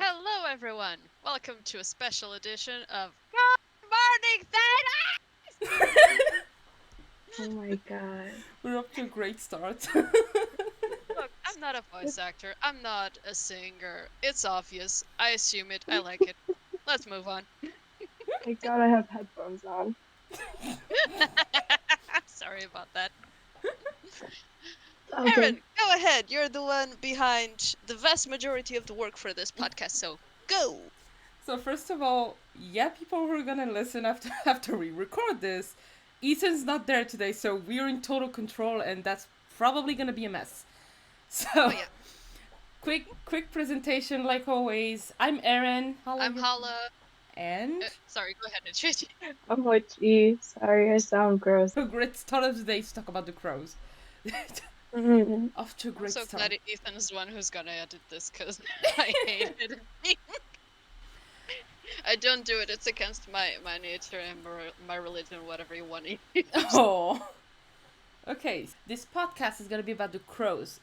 Hello, everyone. Welcome to a special edition of Good Morning, THEDAS! Oh my god. We're up to a great start. Look, I'm not a voice actor. I'm not a singer. It's obvious. I assume it. I like it. Let's move on. Thank god I have headphones on. Sorry about that. Okay. Eirin, go ahead. You're the one behind the vast majority of the work for this podcast, so go! So first of all, people who are gonna listen after we record this, Ethan's not there today, so we're in total control, and that's probably gonna be a mess. So Oh, yeah. quick presentation like always. I'm Eirin. I'm Hala. And Sorry, go ahead, Trish. I'm Witchy. Sorry, I sound gross. a great start of the day to talk about the crows. Off to a I'm great so start. glad Ethan's the one who's gonna edit this, because I hate it. I don't do it. It's against my nature and my religion, whatever you want to use. Oh. Okay, this podcast is gonna be about the crows.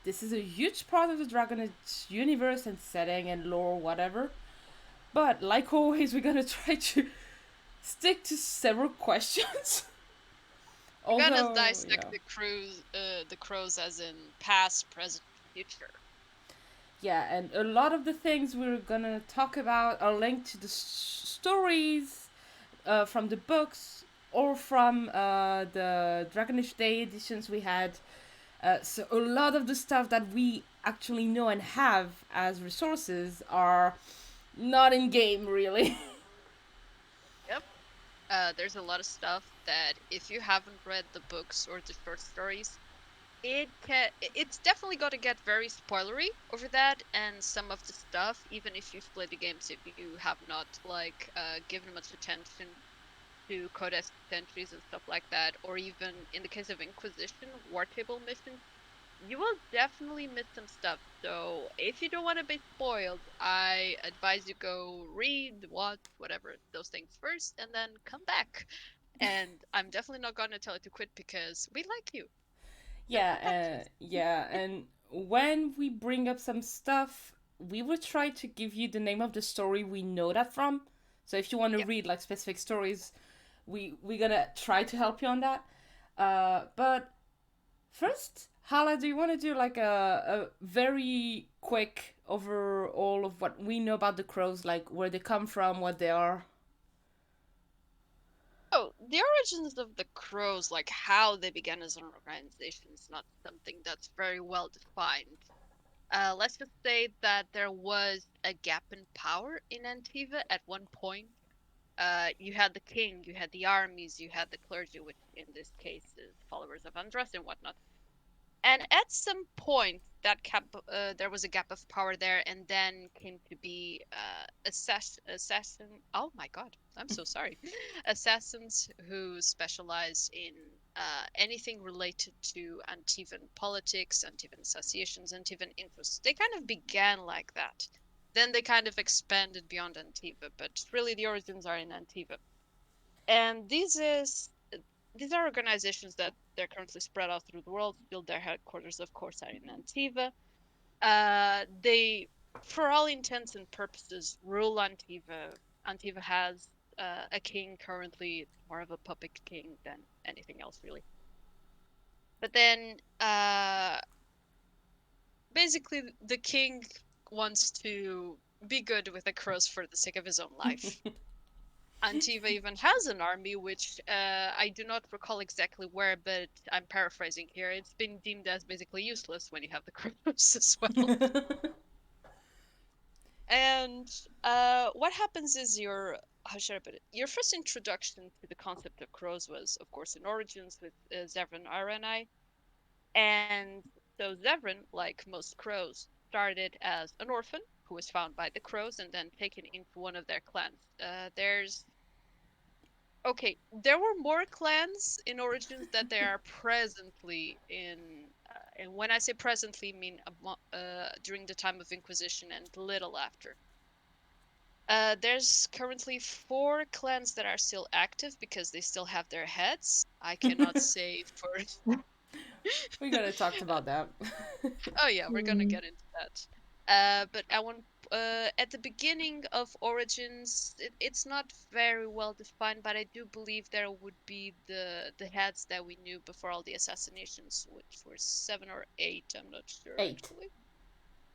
This is a huge part of the Dragon Age universe and setting and lore, whatever. But like always, we're gonna try to stick to several questions. We're gonna Although, dissect the crows as in past, present, future. yeah, and a lot of the things we're gonna talk about are linked to the stories from the books or from the Dragon Age Day editions we had. So a lot of the stuff that we actually know and have as resources are not in game, really. Yep. There's a lot of stuff that if you haven't read the books or the short stories, it's definitely going to get very spoilery over that, and some of the stuff, even if you've played the games, if you have not given much attention to codex entries and stuff like that, or even in the case of Inquisition war table missions, you will definitely miss some stuff. So if you don't want to be spoiled, I advise you go read, watch, whatever, those things first, and then come back. And I'm definitely not going to tell you to quit because we like you. So come back to us. Yeah, and when we bring up some stuff, we will try to give you the name of the story we know that from. So if you want to Yeah. read like specific stories, we're gonna try to help you on that. But first, Hala, do you want to do like a very quick overall of what we know about the crows, like where they come from, what they are? Oh, the origins of the crows, like how they began as an organization, is not something that's very well defined. Let's just say that there was a gap in power in Antiva at one point. You had the king, you had the armies, you had the clergy, which in this case is followers of Andros and whatnot. And at some point, there was a gap of power there, and then came to be assassin. Oh my God, I'm so sorry. Assassins who specialized in anything related to Antivan politics, Antivan associations, Antivan interests. They kind of began like that. Then they kind of expanded beyond Antiva, but really the origins are in Antiva. And these are organizations that they're currently spread out through the world. Build their headquarters, of course, are in Antiva. They, for all intents and purposes, rule Antiva. Antiva has a king currently. It's more of a puppet king than anything else, really. But then, basically, the king wants to be good with the crows for the sake of his own life. Antiva even has an army, which I do not recall exactly where, but I'm paraphrasing here. It's been deemed as basically useless when you have the crows as well. And what happens is how should I put it? Your first introduction to the concept of crows was, of course, in Origins with Zevran Aranai. And so Zevran, like most crows, started as an orphan who was found by the crows and then taken into one of their clans. Okay, there were more clans in Origins that there are presently in, and when I say presently, I mean during the time of Inquisition and little after. There's currently 4 clans that are still active because they still have their heads. I cannot say for. We're gonna talk about that. Oh yeah, we're gonna get into that. But I want at the beginning of Origins, it's not very well defined, but I do believe there would be the heads that we knew before all the assassinations, which were 7 or 8. I'm not sure 8. actually.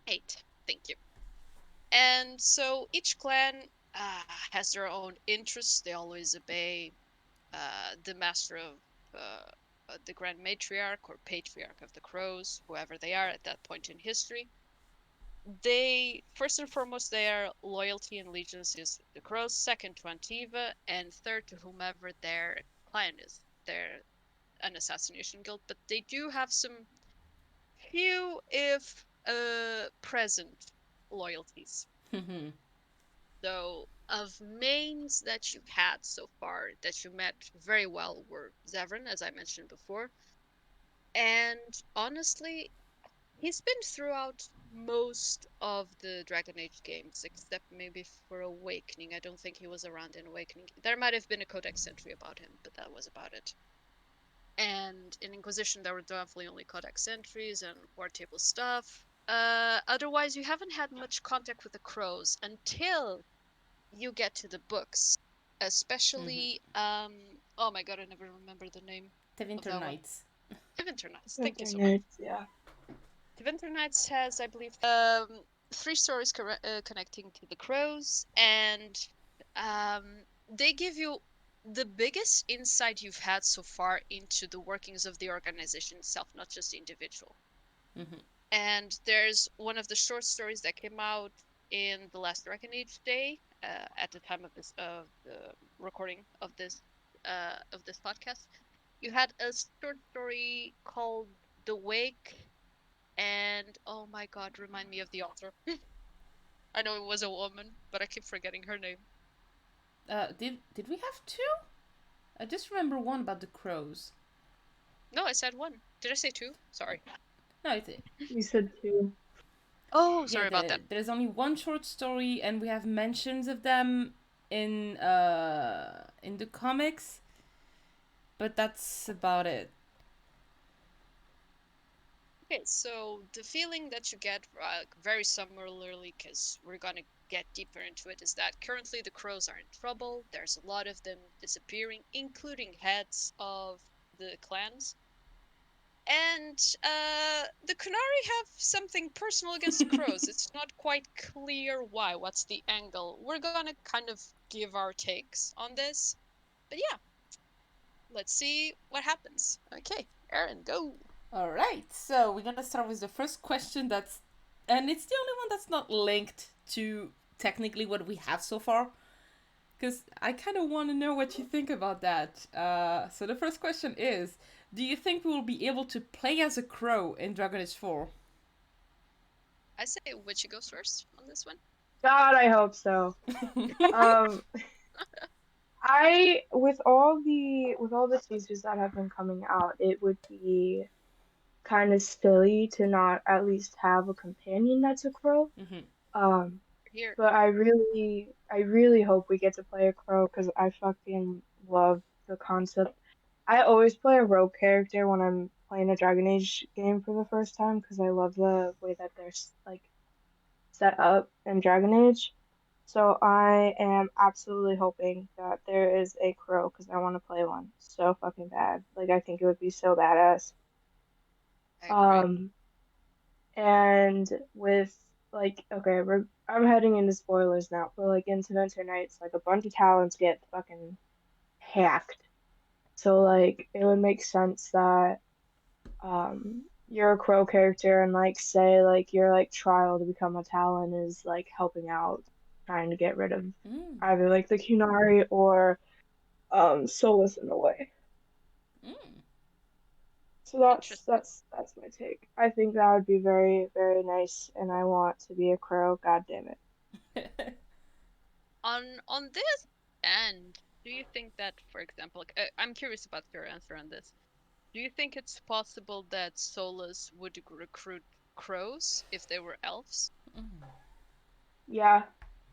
8. Thank you. And so each clan has their own interests. They always obey the master of the Grand Matriarch or Patriarch of the Crows, whoever they are at that point in history. They first and foremost their loyalty and allegiance is the Crows, second to Antiva, and third to whomever their client is. They're an assassination guild, but they do have some few, if present, loyalties. So, of mains that you've had so far that you met very well were Zevran, as I mentioned before. And honestly, he's been throughout most of the Dragon Age games, except maybe for Awakening. I don't think he was around in Awakening. There might have been a Codex entry about him, but that was about it. And in Inquisition, there were definitely only Codex entries and War Table stuff. Otherwise, you haven't had much contact with the Crows until you get to the books, especially oh my god, I never remember the name The of Winter that one. Nights. The Winter Nights. Thank you so much. Internet, yeah. The Winter Nights has, I believe, three stories connecting to the crows, and they give you the biggest insight you've had so far into the workings of the organization itself, not just the individual. Mm-hmm. And there's one of the short stories that came out in the last Dragon Age day, at the time of this of the recording of this podcast. You had a short story called "The Wake," and oh my god, remind me of the author. I know it was a woman, but I keep forgetting her name. Did we have two? I just remember one about the crows. No, I said one. Did I say two? Sorry. No, it, You said two. Oh, yeah, sorry about that. there's only one short story, and we have mentions of them in the comics, but that's about it. Okay, so the feeling that you get very similarly, because we're gonna get deeper into it, is that currently the crows are in trouble. There's a lot of them disappearing, including heads of the clans. And the Kunari have something personal against the crows. It's not quite clear why. What's the angle? We're gonna kind of give our takes on this. But yeah, let's see what happens. Okay, Aaron, go. All right, so we're gonna start with the first question. And it's the only one that's not linked to technically what we have so far, because I kind of want to know what you think about that. So the first question is, do you think we will be able to play as a crow in Dragon Age 4? I say Witchy goes first on this one. God, I hope so. Um, with all the teasers that have been coming out, it would be kind of silly to not at least have a companion that's a crow. Mm-hmm. Um, Here. but I really hope we get to play a crow because I fucking love the concept. I always play a rogue character when I'm playing a Dragon Age game for the first time because I love the way that they're like set up in Dragon Age. So I am absolutely hoping that there is a crow because I want to play one so fucking bad. Like I think it would be so badass. I agree. Um, and with like okay, I'm heading into spoilers now, but like in Winter Nights, like a bunch of talents get fucking hacked. So like it would make sense that you're a crow character and like say like your like trial to become a Talon is like helping out trying to get rid of Mm. either like the Kunari or Solus in a way. Mm. So that's Interesting. that's that's my take. I think that would be very, very nice and I want to be a crow, god damn it. On this end, do you think that, for example, like, I'm curious about your answer on this. Do you think it's possible that Solus would recruit crows if they were elves? Mm. Yeah,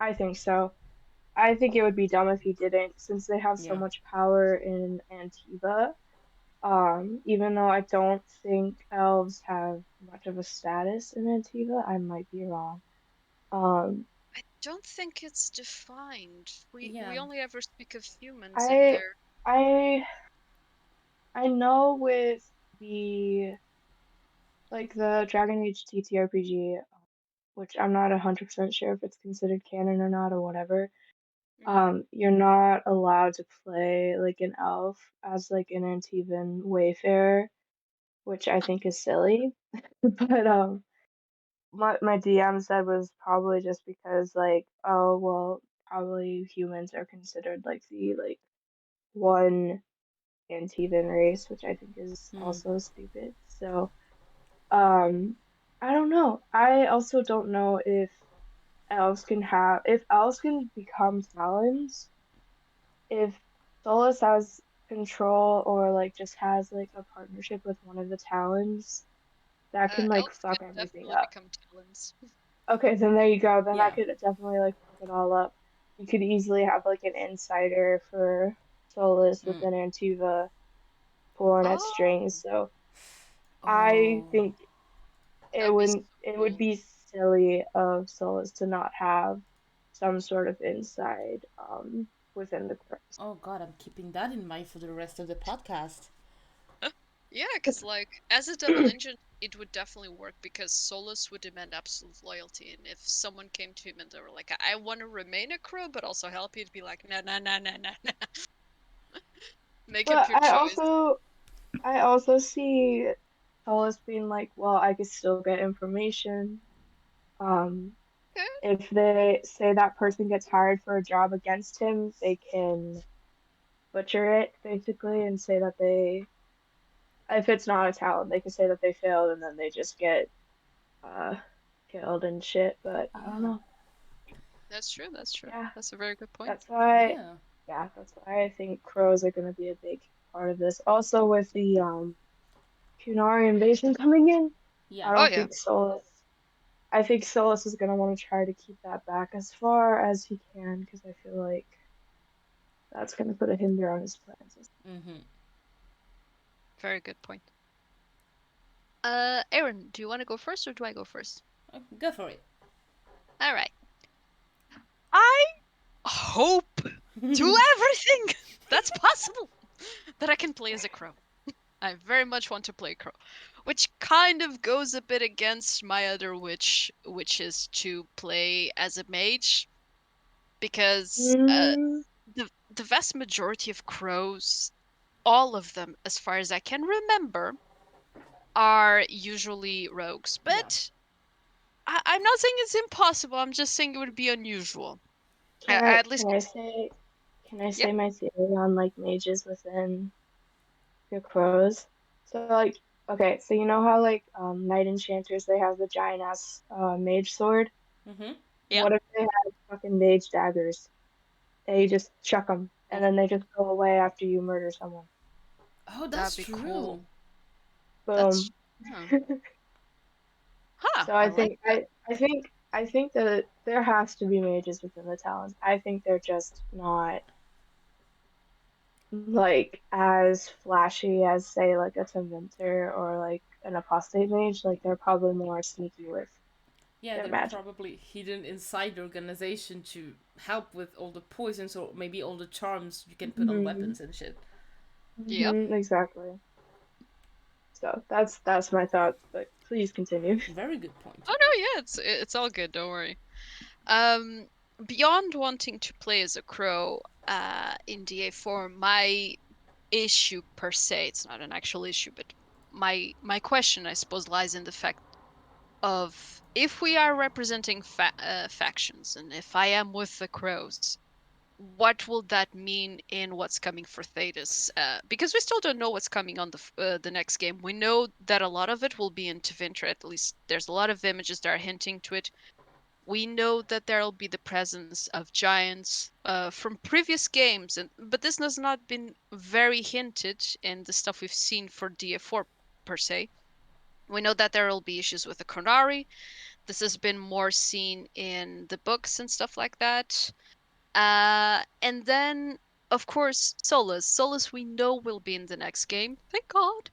I think so. I think it would be dumb if he didn't, since they have so Yeah. much power in Antiva. Even though I don't think elves have much of a status in Antiva, I might be wrong. Um, I don't think it's defined. We Yeah. only ever speak of humans and I their I I know with the the Dragon Age TTRPG, which I'm not 100% sure if it's considered canon or not or whatever. mm, You're not allowed to play like an elf as like an Antivan wayfarer, which I think is silly. But my DM said was probably just because like, oh well, probably humans are considered like the one Antivan race, which I think is Mm. also stupid. So um I don't know. I also don't know if elves can become talons, if Solus has control or like just has like a partnership with one of the talons, that can like elves fuck can everything definitely up. become talents. Okay, then there you go. Then that Yeah. could definitely like fuck it all up. You could easily have like an insider for Solus Mm. within Antiva pulling at Oh, strings. So I Oh. think that would be so it would cool. be silly of Solus to not have some sort of inside within the crows. Oh God, I'm keeping that in mind for the rest of the podcast. Yeah, because like as a double engine, it would definitely work because Solus would demand absolute loyalty, and if someone came to him and they were like, "I want to remain a crow, but also help you," to be like, "Nah, nah, nah, nah, nah, nah. Make up But your choice." I also see Solus being like, well, I could still get information. Um, Okay. if they say that person gets hired for a job against him, they can butcher it basically and say that if it's not a talent, they can say that they failed and then they just get uh killed and shit. But I don't Yeah. know. That's true. That's true. Yeah, That's a very good point. that's why. Yeah. Yeah, that's why I think crows are gonna be a big part of this. Also with the Kunari invasion coming in, I Yeah. Oh don't yeah, think Solus. I think Solus is gonna want to try to keep that back as far as he can because I feel like that's gonna put a hinder on his plans. Mm-hmm. very good point. Aaron, do you want to go first or do I go first? Go for it. All right. I hope to everything that's possible that I can play as a crow. I very much want to play crow, which kind of goes a bit against my other wish, which is to play as a mage, because Mm, the vast majority of crows, all of them, as far as I can remember, are usually rogues. Yeah. But I'm not saying it's impossible. I'm just saying it would be unusual. can I At least, can I yeah, say my theory on like mages within the crows? So like okay, so you know how like knight enchanters they have the giant ass mage sword? Mm-hmm. yeah. What if they had fucking mage daggers and you just chuck them and then they Ooh, just go away after you murder someone? Oh, that'd that's be true. cool. That's, Boom. huh. Huh, So I like that. I think that there has to be mages within the talents. I think they're just not like as flashy as say like a Tevinter or like an apostate mage. Like they're probably more sneaky with Yeah, their they're magic. probably hidden inside the organization to help with all the poisons or maybe all the charms you can put on Hmm. weapons and shit. Yep. Exactly. So that's my thoughts, but please continue. Very good point. Oh no, yeah, it's all good. Don't worry. Um, beyond wanting to play as a crow, in DA4, my issue per se, it's not an actual issue, but my question, I suppose, lies in the fact of if we are representing factions, and if I am with the crows, what will that mean in what's coming for Thedas? Because we still don't know what's coming on the next game. We know that a lot of it will be in Tevinter. At least there's a lot of images that are hinting to it. We know that there'll be the presence of giants from previous games, and but this has not been very hinted in the stuff we've seen for DF4 per se. We know that there will be issues with the Chronari. This has been more seen in the books and stuff like that. And then of course, Solus. Solus we know will be in the next game. Thank God.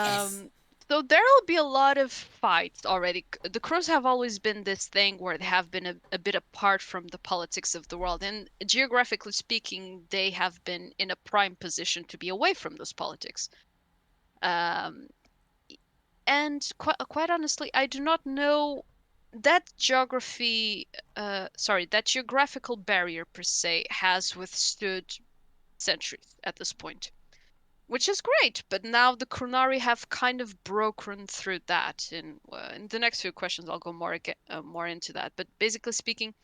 Yes. Um, so there'll be a lot of fights already. The Crows have always been this thing where they have been a bit apart from the politics of the world, and geographically speaking, they have been in a prime position to be away from those politics. Um, and quite honestly, I do not know that that geographical barrier per se has withstood centuries at this point, which is great. But now the Chronari have kind of broken through that. In the next few questions, I'll go more into that. But basically speaking,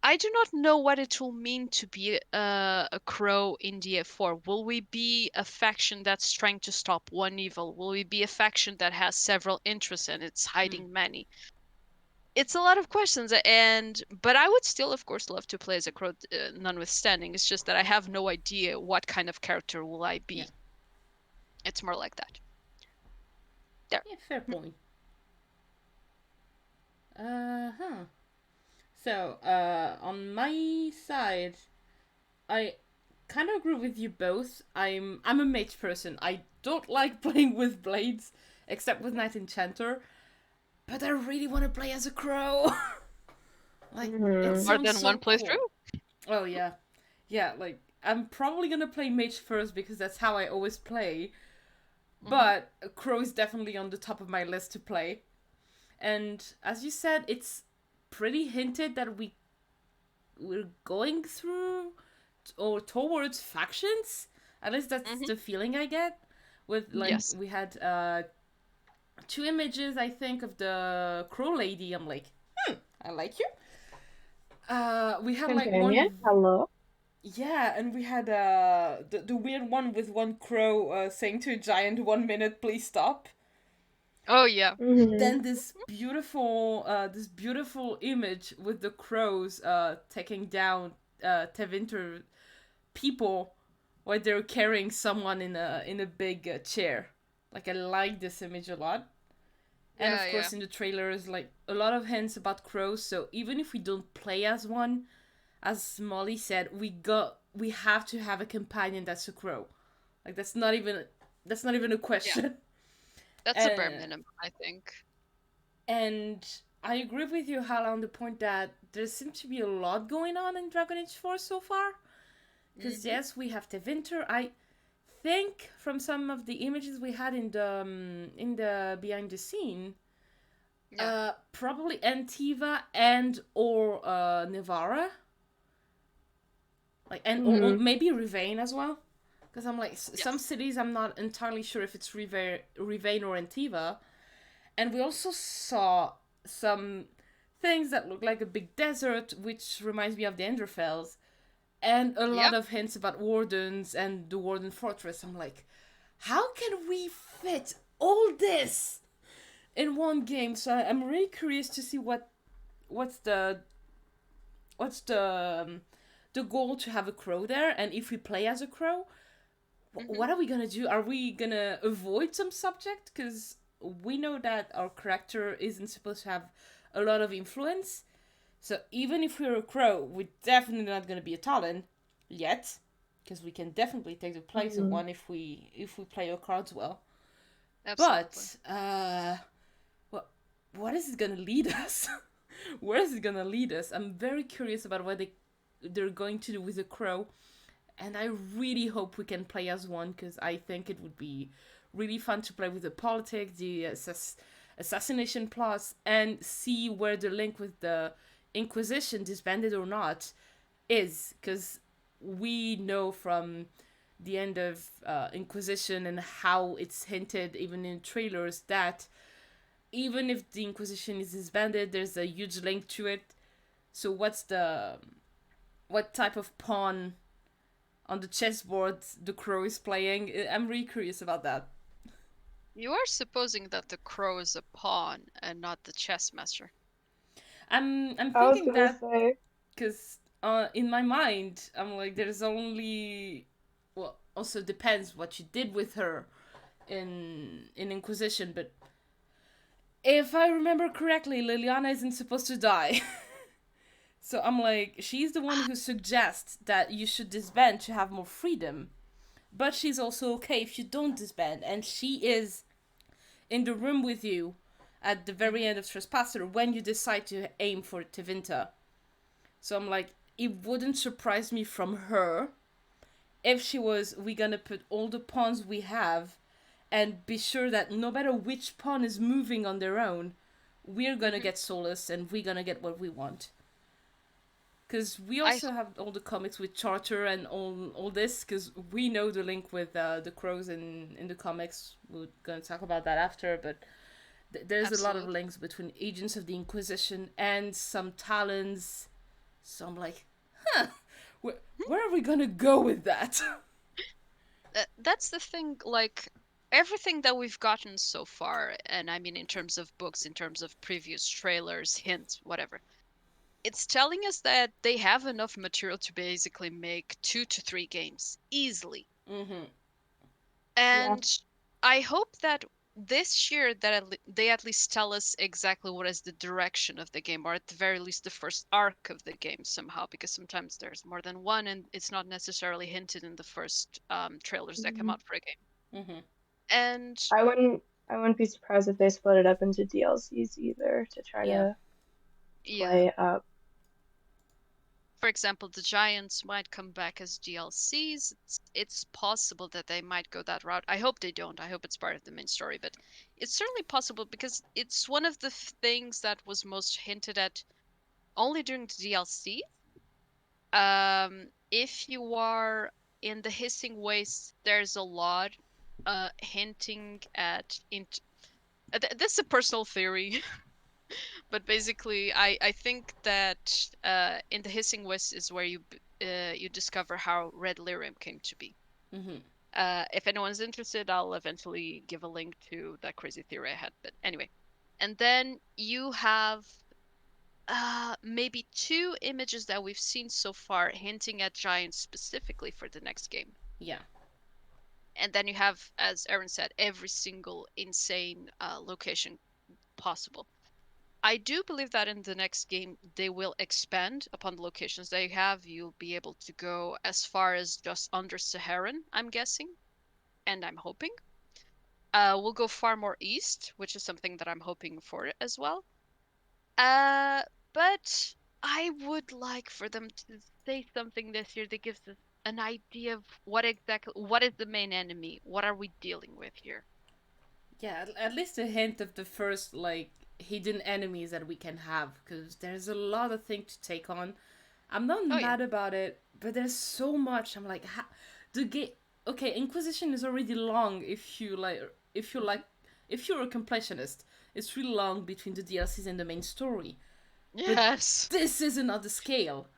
I do not know what it will mean to be a crow in DF4. Will we be a faction that's trying to stop one evil? Will we be a faction that has several interests and it's Mm. hiding many? It's a lot of questions, and but I would still, of course, love to play as a crow, notwithstanding. It's just that I have no idea what kind of character will I Yeah. be. It's more like that. There. Yeah, fair point. Huh. So, on my side, I kind of agree with you both. I'm a mage person. I don't like playing with blades, except with Knight Enchanter. But I really want to play as a crow. Like, it Hmm. More sounds than so one cool. playthrough? Oh yeah, yeah. Like, I'm probably gonna play mage first because that's how I always play. Mm-hmm. But a crow is definitely on the top of my list to play. And as you said, it's pretty hinted that we're going through or towards factions. At least that's Mm-hmm. the feeling I get. With like Yes. we had two images, I think, of the crow lady. I'm like, I like you. We had like Companion, hello. yeah, and we had the weird one with one crow saying to a giant, "1 minute, please stop." Oh yeah. Hmm. Then this beautiful image with the crows taking down Tevinter people while they're carrying someone in a big chair. Like, I like this image a lot. And Yeah, of yeah. course, in the trailers, like a lot of hints about crows. So even if we don't play as one, as Molly said, we have to have a companion that's a crow. Like, that's not even a Yeah. question. That's a bare And minimum, I think. and I agree with you, Hala, on the point that there seems to be a lot going on in Dragon Age 4 so far. Because Mm-hmm. yes, we have the winter. I think from some of the images we had in the behind the scene, Yeah. probably Antiva and or Nevara, like, and or Hmm. maybe Rivain as well. Because I'm like, some Yes. cities I'm not entirely sure if it's Rivain or Antiva. And we also saw some things that look like a big desert, which reminds me of the Enderfells, and a lot Yep. of hints about wardens and the Warden Fortress. I'm like, how can we fit all this in one game? So I'm really curious to see what's what's the goal to have a crow there, and if we play as a crow, Mm-hmm. what are we gonna do? Are we gonna avoid some subject? Because we know that our character isn't supposed to have a lot of influence. So even if we're a crow, we're definitely not gonna be a Talon yet, because we can definitely take the place of Hmm. one if we play our cards well. Absolutely. But what what is it gonna lead us? Where is it gonna lead us? I'm very curious about what they're going to do with the crow, and I really hope we can play as one because I think it would be really fun to play with the politics, the assassination plots, and see where the link with the Inquisition, disbanded or not, is. Because we know from the end of Inquisition and how it's hinted even in trailers that even if the Inquisition is disbanded, there's a huge link to it. So what type of pawn on the chessboard the crow is playing? I'm really curious about that. You are supposing that the crow is a pawn and not the chess master. I'm I was thinking gonna that say, because in my mind I'm like, there's only, well, also depends what you did with her in Inquisition, but if I remember correctly, Liliana isn't supposed to die. So I'm like, she's the one who suggests that you should disband to have more freedom. But she's also okay if you don't disband. And she is in the room with you at the very Mhm. end of Trespasser when you decide to aim for Tevinter. So I'm like, it wouldn't surprise me from her if she was, we're gonna put all the pawns we have and be sure that no matter which pawn is moving on their own, we're gonna Mhm. get solace and we're gonna get what we want. Because we I also have all the comics with Charter and all this, because we know the link with the crows in the comics. We're gonna talk about that after, but there's a lot of absolutely. links between Agents of the Inquisition and some Talons. So I'm like, huh, where are we gonna go with that? That's the thing, like everything that we've gotten so far, and I mean in terms of books, in terms of previous trailers, hints, whatever, it's telling us that they have enough material to basically make 2 to 3 games easily. Mm-hmm. Yeah. And I hope that this year that they at least tell us exactly what is the direction of the game, or at the very least the first arc of the game somehow, because sometimes there's more than one and it's not necessarily hinted in the first trailers that come Mhm. out for a game. Mm-hmm. And I wouldn't be surprised if they split it up into DLCs either to try Yeah. to yeah, play it up. for example, the Giants might come back as DLCs. It's possible that they might go that route. I hope they don't. I hope it's part of the main story, but it's certainly possible because it's one of the things that was most hinted at only during the DLC. If you are in the Hissing Waste, there's a lot hinting at this is a personal theory. But basically, I think that in the Hissing West is where you discover how Red Lyrium came to be. Mm-hmm. If anyone's interested, I'll eventually give a link to that crazy theory I had. But anyway, and then you have maybe 2 images that we've seen so far hinting at giants specifically for the next game. Yeah. And then you have, as Aaron said, every single insane location possible. I do believe that in the next game they will expand upon the locations they have. You'll be able to go as far as just under Saharan, I'm guessing, and I'm hoping. We'll go far more east, which is something that I'm hoping for as well. Uh, but I would like for them to say something this year that gives us an idea of what is the main enemy, what are we dealing with here. Yeah, at least a hint of the first like hidden enemies that we can have, because there's a lot of things to take on. I'm not Oh yeah. mad about it, but there's so much. I'm like, the game. Okay, Inquisition is already long. If you like, if you're a completionist, it's really long between the DLCs and the main story. But Yes. this is another scale.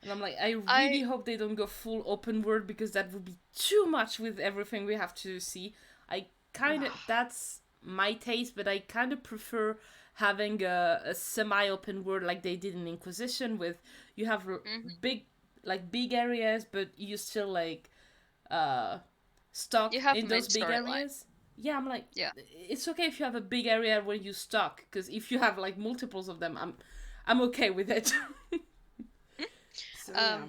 And I'm like, I really I hope they don't go full open world because that would be too much with everything we have to see. I kind of, that's my taste, but I kind of prefer having a semi open world like they did in Inquisition with you have Mhm. big, like big areas, but you still like uh, You stuck have a in main those big storyline. areas. Yeah, I'm like, Yeah. it's okay if you have a big area where you stuck, because if you have like multiples of them, I'm okay with it. So yeah.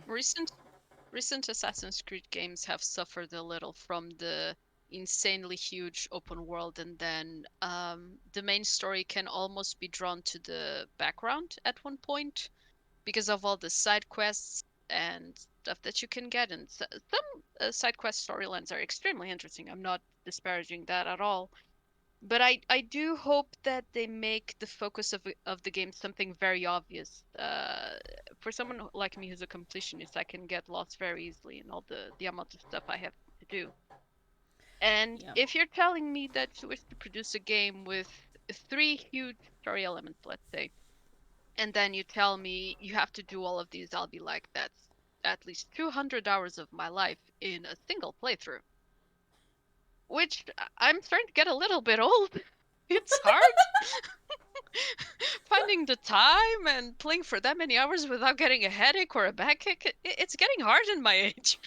Recent Assassin's Creed games have suffered a little from the insanely huge open world, and then the main story can almost be drawn to the background at one point because of all the side quests and stuff that you can get. And some side quest storylines are extremely interesting. I'm not disparaging that at all. But I do hope that they make the focus of the game something very obvious. For someone like me who's a completionist, I can get lost very easily in all the amount of stuff I have to do. And Yeah. if you're telling me that you wish to produce a game with 3 huge story elements, let's say, and then you tell me you have to do all of these, I'll be like, that's at least 200 hours of my life in a single playthrough, which I'm starting to get a little bit old. It's hard finding the time and playing for that many hours without getting a headache or a backache. It's getting hard in my age.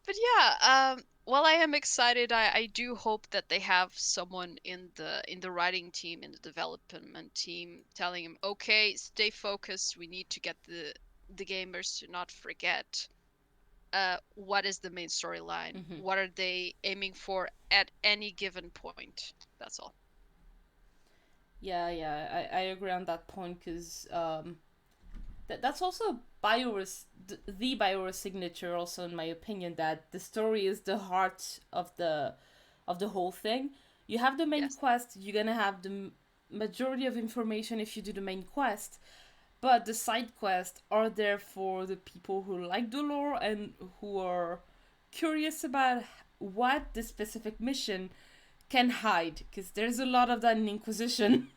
But yeah, While I am excited, I do hope that they have someone in the writing team, in the development team, telling him, okay, stay focused. We need to get the gamers to not forget what is the main storyline. Mm-hmm. What are they aiming for at any given point? That's all. Yeah, I agree on that point because that's also the BioWare signature. Also, in my opinion, that the story is the heart of the whole thing. You have the main Yes. quest. You're gonna have the majority of information if you do the main quest, but the side quests are there for the people who like the lore and who are curious about what the specific mission can hide. Because there's a lot of that in Inquisition.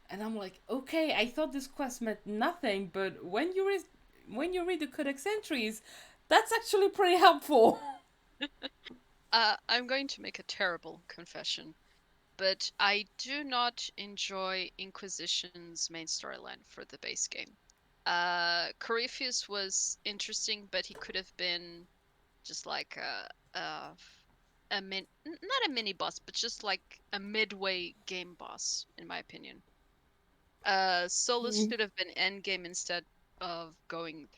And I'm like, okay, I thought this quest meant nothing, but when you read the codex entries, that's actually pretty helpful. I'm going to make a terrible confession, but I do not enjoy Inquisition's main storyline for the base game. Corypheus was interesting, but he could have been just like not a mini boss, but just like a midway game boss, in my opinion. Solus Mm. should have been end game instead of going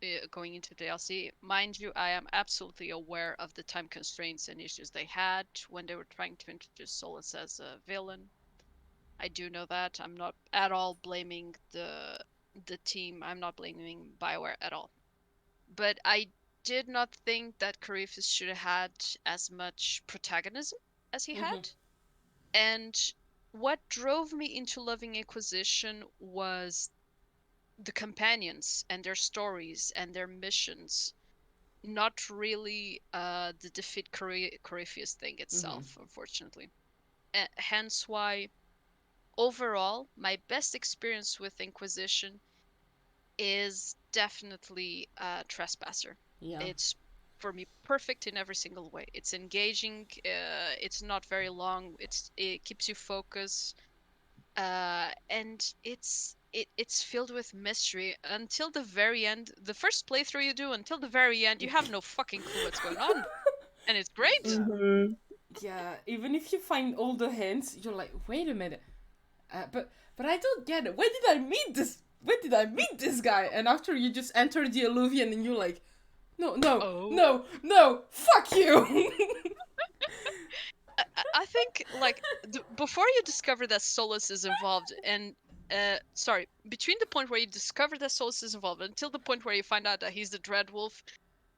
into DLC. Mind you, I am absolutely aware of the time constraints and issues they had when they were trying to introduce Solus as a villain. I do know that. I'm not at all blaming the team. I'm not blaming Bioware at all. But I did not think that Coryphus should have had as much protagonism as he Mm-hmm. had. And what drove me into loving Inquisition was the companions and their stories and their missions, not really the defeat Corypheus thing Mm-hmm. itself, unfortunately. Hence why, overall, my best experience with Inquisition is definitely Trespasser. Yeah. It's for me perfect in every single way. It's engaging. It's not very long. It keeps you focused, and it's filled with mystery until the very end. The first playthrough you do until the very end, you have no fucking clue what's going on, and it's great. Yeah. Mhm. Yeah. Even if you find all the hints, you're like, wait a minute. But I don't get it. When did I meet this? When did I meet this guy? And after you just enter the Illuvian and you're like, no, no, Oh, no, no, fuck you. I think like before you discover that Solus is involved, and sorry, between the point where you discover that Solus is involved until the point where you find out that he's the Dread Wolf,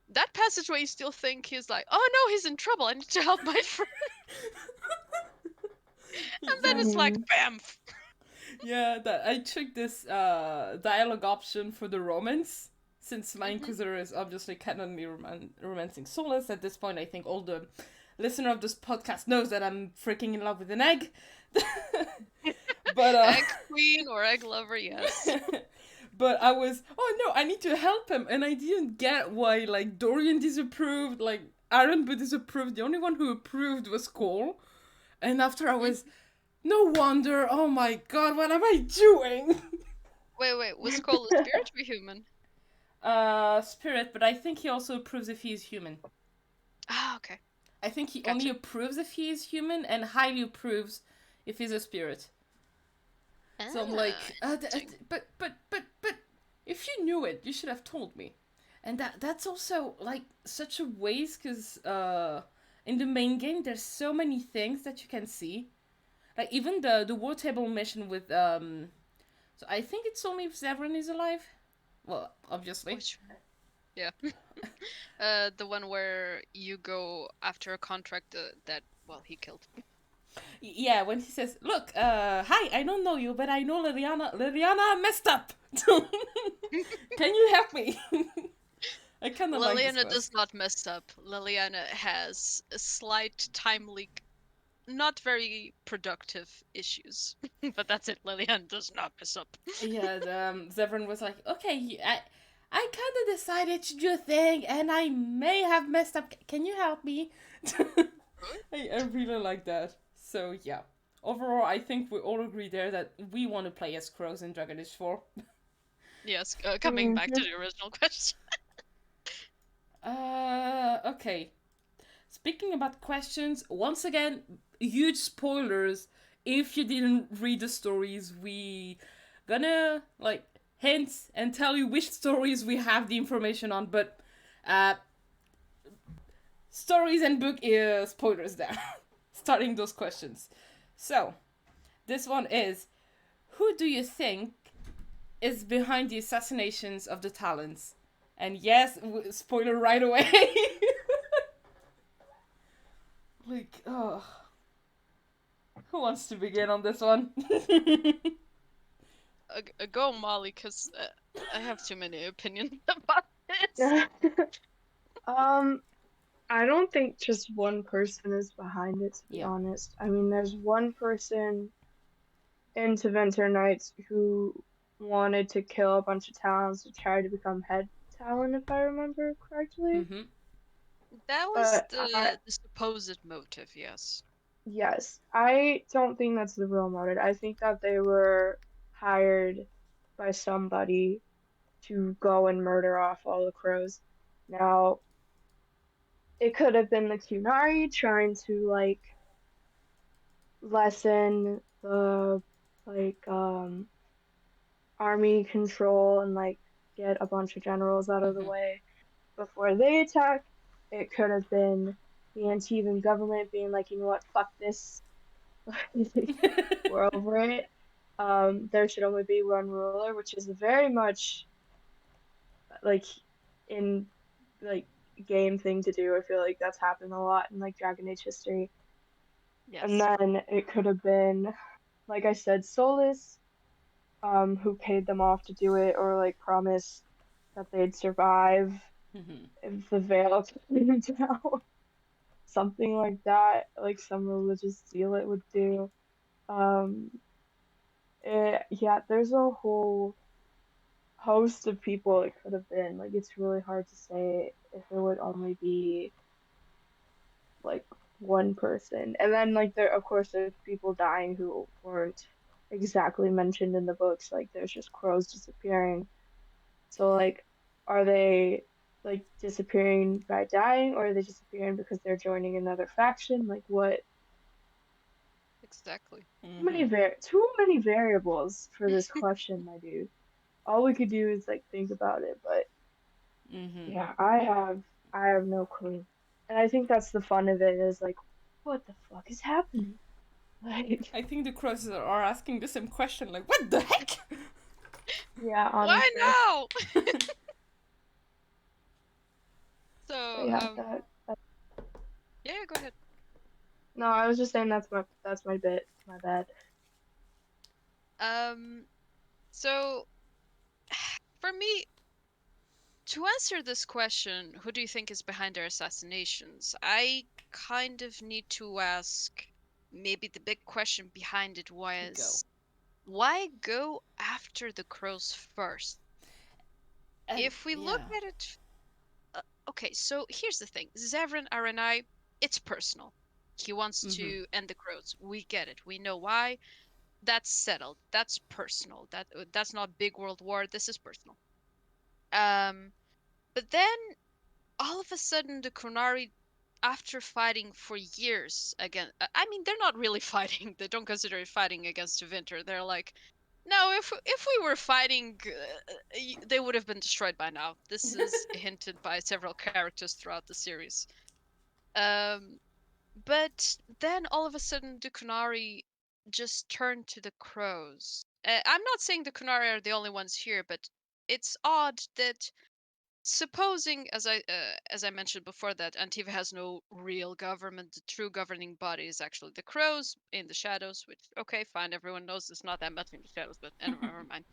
that passage where you still think he's like, oh no, he's in trouble. I need to help my friend, and then Yeah. it's like, Mhm. bam. Yeah, that I took this dialogue option for the romance, since my Hmm. Inquisitor is obviously canonically romancing Solus. At this point, I think all the listener of this podcast knows that I'm freaking in love with an egg. But Egg queen or egg lover, yes. but I was, oh no, I need to help him, and I didn't get why like Dorian disapproved, like Aaron but disapproved. The only one who approved was Cole, and after I was, no wonder. Oh my god, what am I doing? Wait, was Cole a spirit or human? Spirit, but I think he also approves if he is human. Ah, okay, I think he only gotcha. approves if he is human and highly approves if he's a spirit. So I'm like, Ah, interesting. but if you knew it, you should have told me. And that's also like such a waste because in the main game there's so many things that you can see. Like even the war table mission with so I think it's only if Zevran is alive. Well, obviously. Which one? Yeah. The one where you go after a contract that well he killed. Yeah, when he says, "Look, hi, I don't know you, but I know Liliana. Liliana messed up. Can you help me?" I kind of like this Liliana quest. does not mess up. Liliana has a slight time leak, not very productive issues, but that's it. Liliana does not mess up. Yeah, Zevran was like, "Okay, I kind of decided to do a thing, and I may have messed up. Can you help me?" I really like that. So yeah, overall, I think we all agree there that we want to play as crows in Dragon Age 4. Yes, coming back to Mhm. the original question. Okay. Speaking about questions, once again, huge spoilers. If you didn't read the stories, we gonna like hint and tell you which stories we have the information on, but uh, stories and book spoilers there. Starting those questions. So, this one is, who do you think is behind the assassinations of the Talons? And yes, spoiler right away. Like, oh, who wants to begin on this one? Go, Molly, because I have too many opinions about this. I don't think just one person is behind it, to be Yeah. honest. I mean, there's one person into Venture Knights who wanted to kill a bunch of talents to try to become head talent, if I remember correctly. Mm-hmm. That was But I, the supposed motive, yes. yes, I don't think that's the real motive. I think that they were hired by somebody to go and murder off all the crows. Now, it could have been the Kunari trying to like lessen the like army control and like get a bunch of generals out of the Mm-hmm. way before they attack. It could have been the Antivan government being like, you know what, fuck this, we're over it. There should only be one ruler, which is very much like in like game thing to do. I feel like that's happened a lot in like Dragon Age history. And Yes. then it could have been, like I said, Solus, who paid them off to do it or like promised that they'd survive Mm-hmm. if the veil came down. Something like that, like some religious zealot would do. Um, yeah, there's a whole host of people it could have been. Like, it's really hard to say if it would only be like one person. And then, like, there, of course, there's people dying who weren't exactly mentioned in the books. Like, there's just crows disappearing. So, like, are they like disappearing by dying, or are they disappearing because they're joining another faction? Like, what? Exactly. Mm-hmm. Too many variables for this question, my dude. All we could do is like think about it, but Mm-hmm. yeah, I have no clue. And I think that's the fun of it is like, what the fuck is happening? Like, I think the crows are asking the same question, like, what the heck? yeah, Why honestly. now? But So, yeah, that yeah, go ahead. no, I was just saying that's my bit. My bad. Um, so for me, to answer this question, who do you think is behind their assassinations? I kind of need to ask, maybe the big question behind it Go. was, why go after the crows first? And If we look yeah. at it, okay, so here's the thing. Zevran Aranai, it's personal. He wants Mm-hmm. to end the crows. We get it. We know why. That's settled. That's personal. That's not big world war. This is personal. Um, but then all of a sudden the Kunari, after fighting for years again, I mean they're not really fighting. They don't consider it fighting against Winter. They're like, no, if we were fighting, they would have been destroyed by now. This is hinted by several characters throughout the series. Um, but then all of a sudden the Kunari just turned to the crows. I'm not saying the Kunari are the only ones here, but it's odd that supposing, as I mentioned before, that Antiva has no real government, the true governing body is actually the crows in the shadows. Which, okay, fine, everyone knows it's not that much in the shadows, but never mind.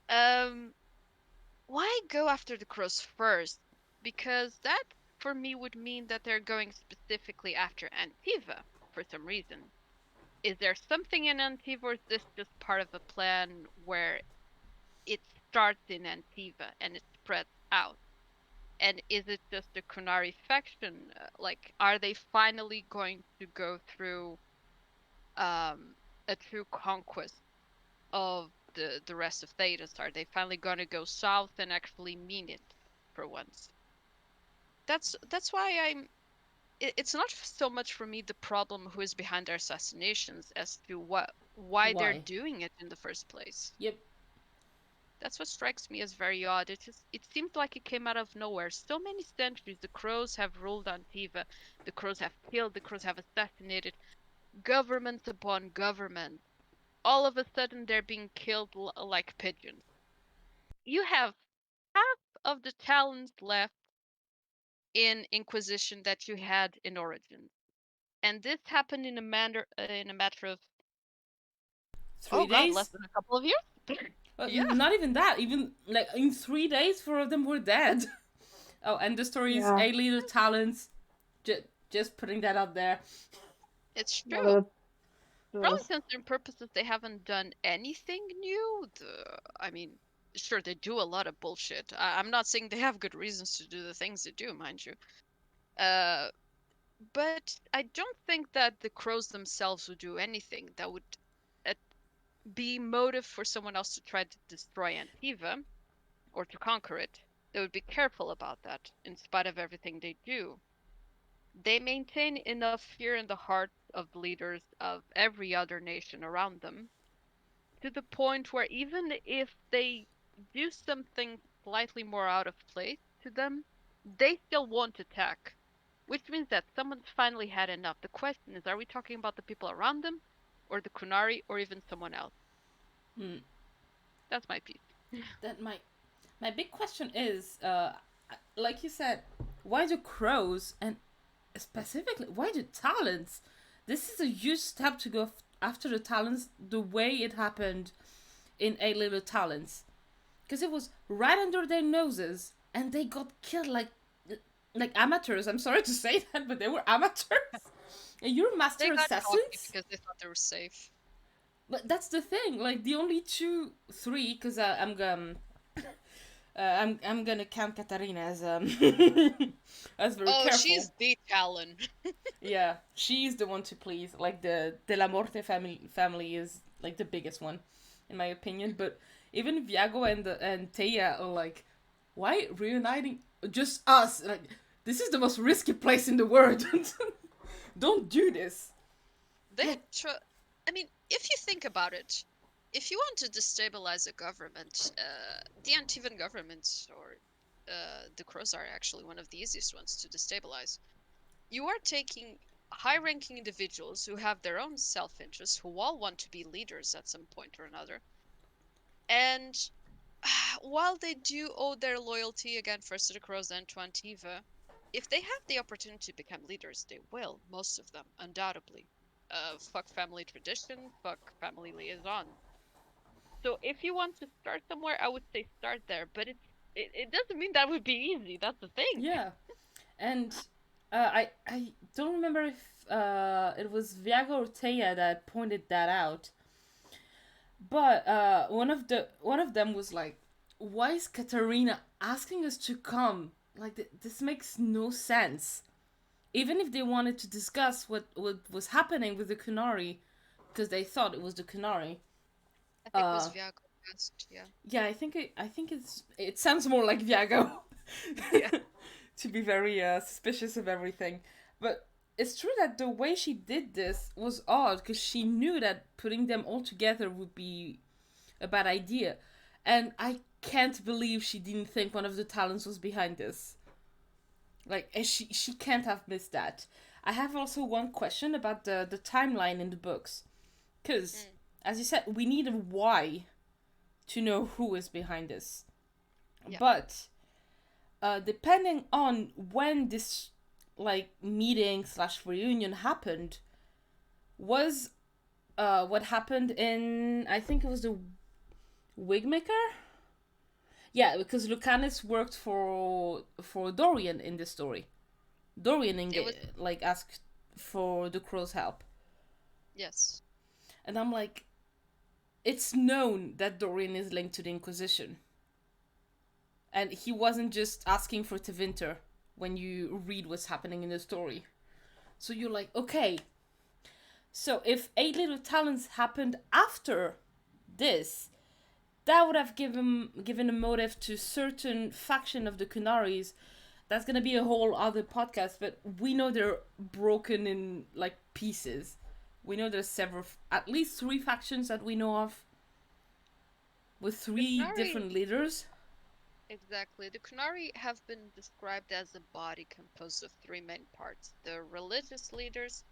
Um, why go after the crows first? Because that, for me, would mean that they're going specifically after Antiva for some reason. Is there something in Antiva, or is this just part of a plan where it starts in Antiva and it spreads out? And is it just a Kunari faction? Like, are they finally going to go through a true conquest of the rest of Thedas? Are they finally going to go south and actually mean it for once? That's why I'm. it's not so much for me the problem who is behind their assassinations as to why they're Why? doing it in the first place. Yep. That's what strikes me as very odd. It seems like it came out of nowhere. So many centuries the crows have ruled Antiva, the crows have killed, the crows have assassinated, government upon government. All of a sudden they're being killed like pigeons. You have half of the talents left in Inquisition that you had in Origins. And this happened in a matter of, Three oh god, less days? than a couple of years. Yeah. Not even that. Even like in 3 days, four of them were dead. Oh, and the story is Yeah. A Little Talents. Just putting that out there. It's Yeah, true. For all ugh. intents and purposes, they haven't done anything new. I mean, sure, they do a lot of bullshit. I'm not saying they have good reasons to do the things they do, mind you. Uh, but I don't think that the crows themselves would do anything that would uh, be motive for someone else to try to destroy Antiva or to conquer it. They would be careful about that, in spite of everything they do. They maintain enough fear in the hearts of the leaders of every other nation around them to the point where even if they do something slightly more out of place to them, they still won't attack. Which means that someone's finally had enough. The question is, are we talking about the people around them, or the Kunari, or even someone else? Hmm. That's my piece. That my big question is, like you said, why do crows and specifically why do talents? This is a huge step to go after the talents the way it happened in A Little Talents, because it was right under their noses and they got killed like amateurs. I'm sorry to say that, but they were amateurs. And you're They master got cocky assassins. because they thought they were safe. But that's the thing. Like the only two, three, because I'm gonna count Katarina as as very Oh, careful. she's the Talon. Yeah, she's the one to please. Like the De La Morte family is like the biggest one, in my opinion. But even Viago and Teia are like, why reuniting just us? Like this is the most risky place in the world. Don't do this. They Yeah. I mean, if you think about it, if you want to destabilize a government, the Antivan government or the Crows are actually one of the easiest ones to destabilize. You are taking high-ranking individuals who have their own self-interests, who all want to be leaders at some point or another, and while they do owe their loyalty again first to the Crows and to Antiva, if they have the opportunity to become leaders, they will, most of them, undoubtedly. Fuck family tradition, fuck family liaison. So if you want to start somewhere, I would say start there, but it doesn't mean that would be easy. That's the thing. Yeah. And I don't remember if it was Viago or Teia that pointed that out. But one of them was like, "Why is Katarina asking us to come? Like this makes no sense." Even if they wanted to discuss what was happening with the Kunari, because they thought it was the Kunari. I think it was Uh, Viago asked, yeah. yeah, I think it sounds more like Viago. Yeah. To be very suspicious of everything. But it's true that the way she did this was odd because she knew that putting them all together would be a bad idea. And I can't believe she didn't think one of the talents was behind this. Like, and she can't have missed that. I have also one question about the timeline in the books. Because, Mm, as you said, we need a why to know who is behind this. yeah. But depending on when this like meeting slash reunion happened was what happened in I think it was the Wigmaker. Yeah, because Lucanus worked for Dorian in this story. Dorian It was, like asked for the crow's help, yes. and I'm like, it's known that Dorian is linked to the Inquisition, and he wasn't just asking for Tevinter when you read what's happening in the story. So you're like, okay, so if Eight Little Talents happened after this, that would have given a motive to certain faction of the Kunaris that's gonna be a whole other podcast, but we know they're broken in like pieces. We know there's several, at least 3 factions that we know of, with The 3 Qunari, different leaders. exactly. The Qunari have been described as a body composed of 3 main parts: the religious leaders,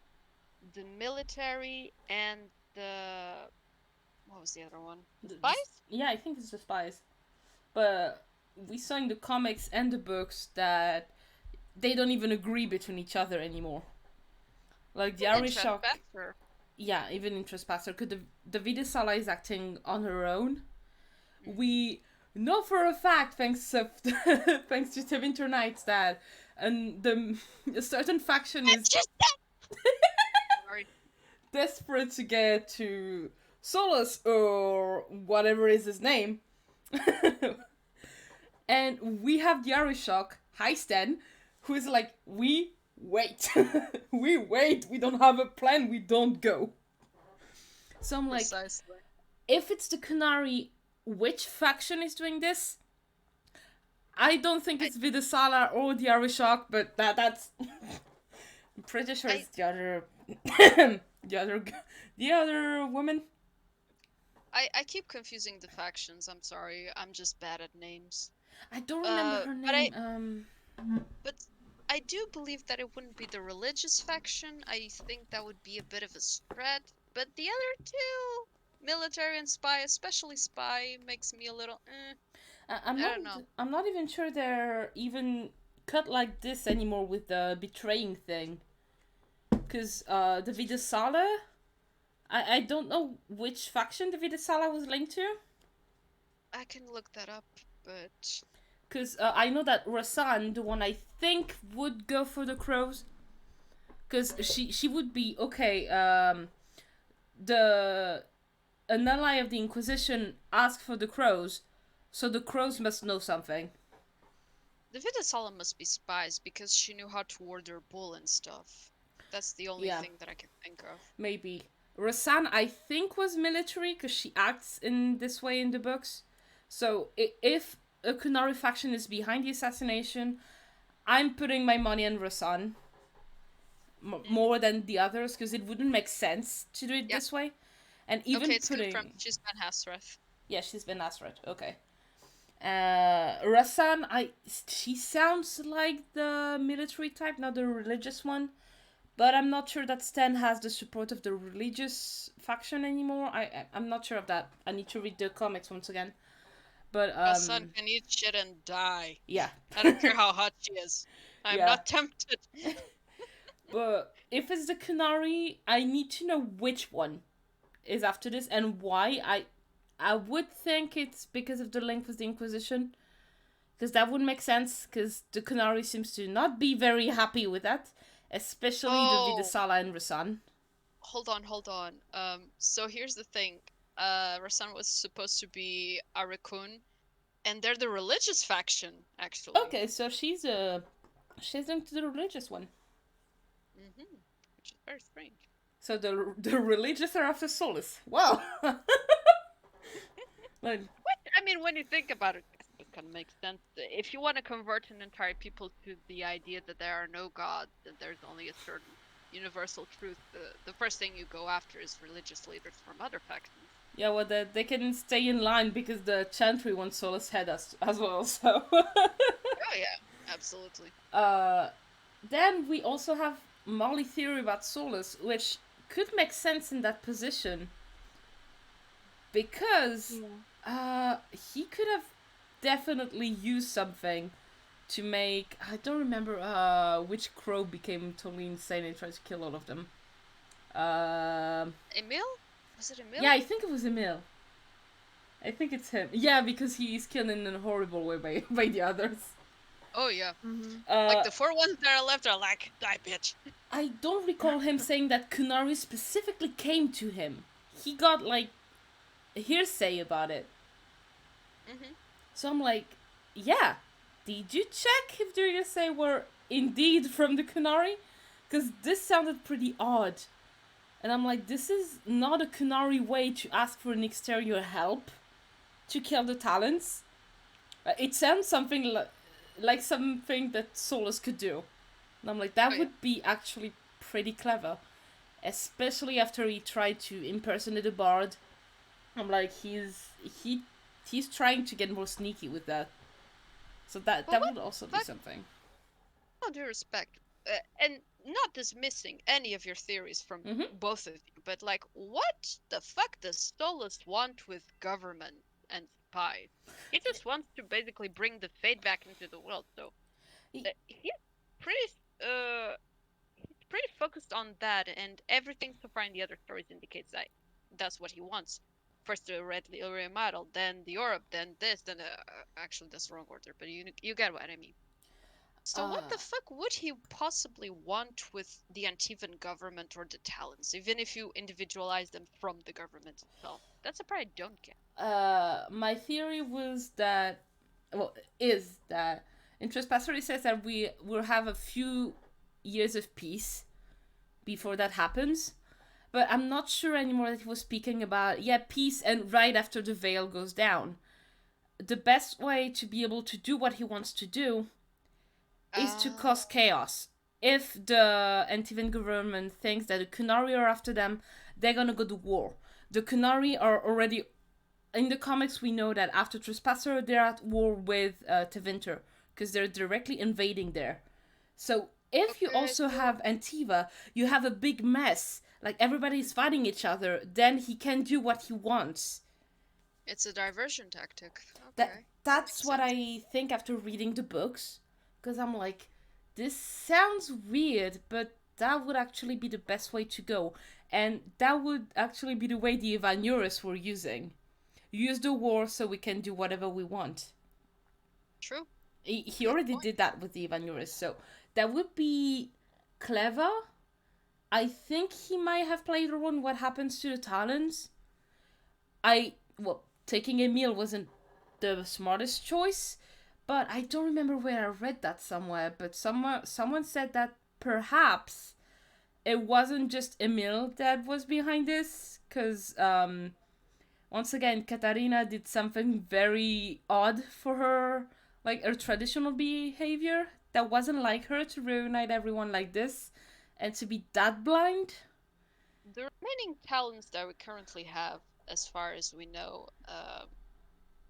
the military, and the what was the other one? The spies? Yeah, I think it's the spies. But we saw in the comics and the books that they don't even agree between each other anymore. Like the And Arishok, Trespasser. yeah, even in Trespasser, because the Vidasala is acting on her own. We know for a fact, thanks thanks to Winter Nights, that a certain faction It's is just that. Sorry. desperate to get to Solus or whatever is his name. And we have the Arishok, Hysten, who is like, we wait. We wait. We don't have a plan. We don't go. So I'm like, Precisely. if it's the Qunari, which faction is doing this? I don't think it's Vidasala or the Arishok, but that's... I'm pretty sure it's the other... the other woman. I keep confusing the factions. I'm sorry. I'm just bad at names. I don't remember her but name. But I do believe that it wouldn't be the religious faction. I think that would be a bit of a stretch. But the other two, military and spy, especially spy, makes me a little. I don't know. I'm not even sure they're even cut like this anymore with the betraying thing. Because the Vidasala, I don't know which faction the Vidasala was linked to. I can look that up, but... Because I know that Rasan, the one I think would go for the crows. Because she would be, okay, an ally of the Inquisition asked for the crows, so the crows must know something. The Vidasala must be spies, because she knew how to order bull and stuff. That's the only thing that I can think of. Maybe. Rasan, I think, was military, because she acts in this way in the books. So if a Qunari faction is behind the assassination, I'm putting my money on Rasan. More than the others, because it wouldn't make sense to do it this way. And even okay, it's confirmed. She's Ben Hasrath. Yeah, she's Ben Hasrath. Okay. Rasan, she sounds like the military type, not the religious one. But I'm not sure that Stan has the support of the religious faction anymore. I'm not sure of that. I need to read the comics once again. But Rasan can eat shit and die. Yeah. I don't care how hot she is. I'm not tempted. But if it's the Qunari, I need to know which one is after this and why. I would think it's because of the link with the Inquisition. Because that would make sense, because the Qunari seems to not be very happy with that. Especially the Vidasala and Rasan. Hold on. So here's the thing. Rasan was supposed to be Arakun, and they're the religious faction, actually. Okay, so she's linked to the religious one. Which is very strange. So the religious are after Solus. Wow. Like, I mean, when you think about it, it kind of makes sense. If you want to convert an entire people to the idea that there are no gods, that there's only a certain universal truth, the first thing you go after is religious leaders from other factions. Yeah, well, they can stay in line because the Chantry wants Solus head as well, so... Oh yeah, absolutely. Then we also have Molly theory about Solus, which could make sense in that position. Because he could have definitely used something to make... I don't remember which crow became totally insane and tried to kill all of them. Emil? Was it Emil? Yeah, I think it was Emil. I think it's him. Yeah, because he's killed in a horrible way by the others. Oh, yeah. Like, the 4 ones that are left are like, die, bitch. I don't recall him saying that Qunari specifically came to him. He got, like, a hearsay about it. So I'm like, yeah, did you check if the hearsay were indeed from the Qunari? Because this sounded pretty odd. And I'm like, this is not a Qunari way to ask for an exterior help to kill the Talons. It sounds something like something that Solus could do. And I'm like, that Oh, yeah. would be actually pretty clever. Especially after he tried to impersonate a bard. I'm like, he's trying to get more sneaky with that. So that But that what would also the be fuck? something. All due respect, and not dismissing any of your theories from Mm-hmm. both of you, but like, what the fuck does Solus want with government and spies? He just wants to basically bring the fate back into the world. So he's pretty uh he's pretty focused on that, and everything so far in the other stories indicates that that's what he wants. First the Red Illyria model, then the Orb, then this, then actually that's the wrong order, but you get what I mean. So what Uh, the fuck would he possibly want with the Antivan government or the Talons, even if you individualize them from the government itself? That's a part I don't get. my theory was that, well, is that in Trespasser it says that we will have a few years of peace before that happens. But I'm not sure anymore that he was speaking about, yeah, peace and right after the veil goes down. The best way to be able to do what he wants to do is to cause chaos. If the Antivan government thinks that the Kunari are after them, they're gonna go to war. The Kunari are already in the comics. We know that after Trespasser, they're at war with Tevinter because they're directly invading there. So if you Okay, also so have Antiva, you have a big mess. Like everybody's fighting each other. Then he can do what he wants. it's a diversion tactic. That Okay, that that's makes what sense. I think after reading the books, because I'm like, this sounds weird, but that would actually be the best way to go, and that would actually be the way the Evanuris were using. Use the war so we can do whatever we want. True. He Good already point. did that with the Evanuris, so that would be clever. I think he might have played a role in what happens to the Talons. Taking Emil wasn't the smartest choice, but I don't remember where I read that somewhere. But someone said that perhaps it wasn't just Emil that was behind this, because once again, Katarina did something very odd for her, like her traditional behavior that wasn't like her to reunite everyone like this, and to be that blind. The remaining talents that we currently have, as far as we know,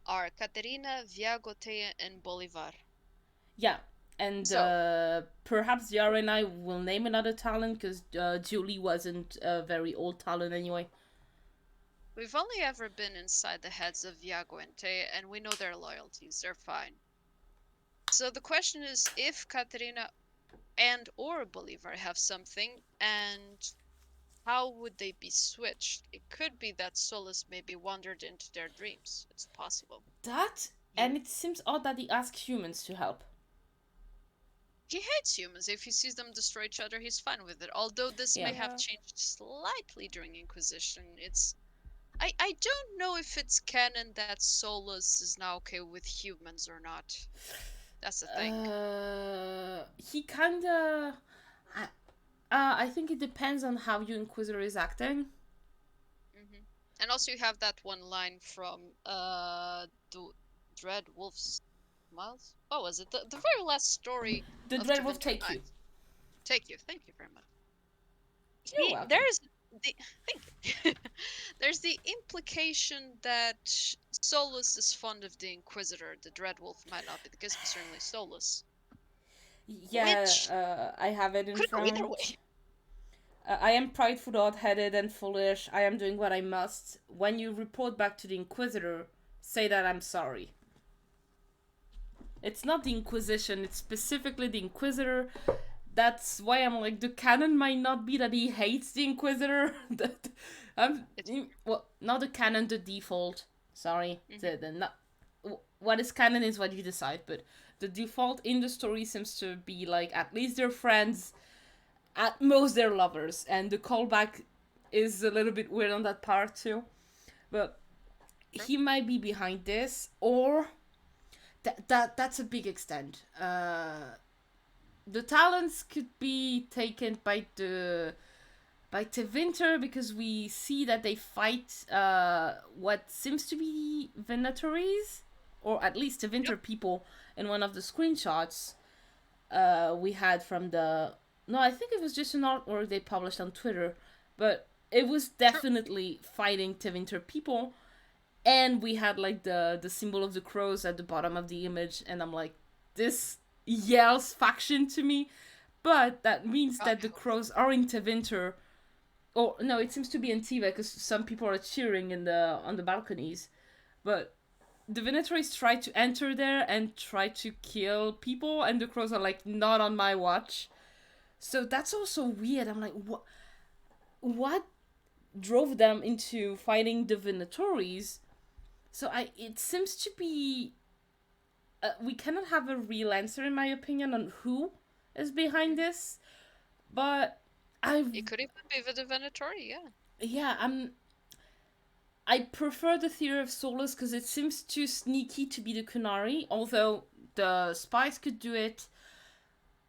are Caterina, Viagote, and Bolivar. Yeah, and So perhaps Yara and I will name another talent because Julie wasn't a very old talent anyway. we've only ever been inside the heads of Viago and Te, and we know their loyalties. They're fine. So the question is if Caterina and or Bolivar have something, and how would they be switched? It could be that Solus maybe wandered into their dreams. It's possible. That, He and it seems odd that he asks humans to help. he hates humans. If he sees them destroy each other, he's fine with it. Although this Yeah. may have changed slightly during Inquisition. I don't know if it's canon that Solus is now okay with humans or not. That's the thing. He kinda. I think it depends on how your Inquisitor is acting. And also you have that one line from the Dread Wolf's Miles. What was it? The very last story The of Dread Wolf Tevinter take you. Nights. Take you. Thank you very much. You're He welcome. there's the thank you. There's the implication that Solus is fond of the Inquisitor. The Dread Wolf might not be the case, but certainly Solus. Which Yeah, I have it in could go either front. way. I am prideful, odd-headed, and foolish. I am doing what I must. When you report back to the Inquisitor, say that I'm sorry. It's not the Inquisition, it's specifically the Inquisitor. That's why I'm like, the canon might not be that he hates the Inquisitor. That well, not the canon, the default. Sorry, the not. What is canon is what you decide, but the default in the story seems to be like at least they're friends, at most they're lovers, and the callback is a little bit weird on that part too. But he might be behind this, or that's a big extent. The talents could be taken by Tevinter because we see that they fight what seems to be Venatories. or at least Yep. Tevinter people in one of the screenshots we had from the. No, I think it was just an artwork they published on Twitter, but it was True. definitely fighting Tevinter people, and we had like the symbol of the crows at the bottom of the image, and I'm like, this yells faction to me, but that means God. that the crows are in Tevinter. Or no, it seems to be Antiva because some people are cheering in the on the balconies, but the Venatories try to enter there and try to kill people, and the crows are like, not on my watch. So that's also weird. I'm like, what drove them into fighting the Venatories? So it seems to be we cannot have a real answer in my opinion on who is behind this, but I It could even be the Venatori, yeah. yeah, I prefer the theory of Solus because it seems too sneaky to be the Kunari, although the spies could do it.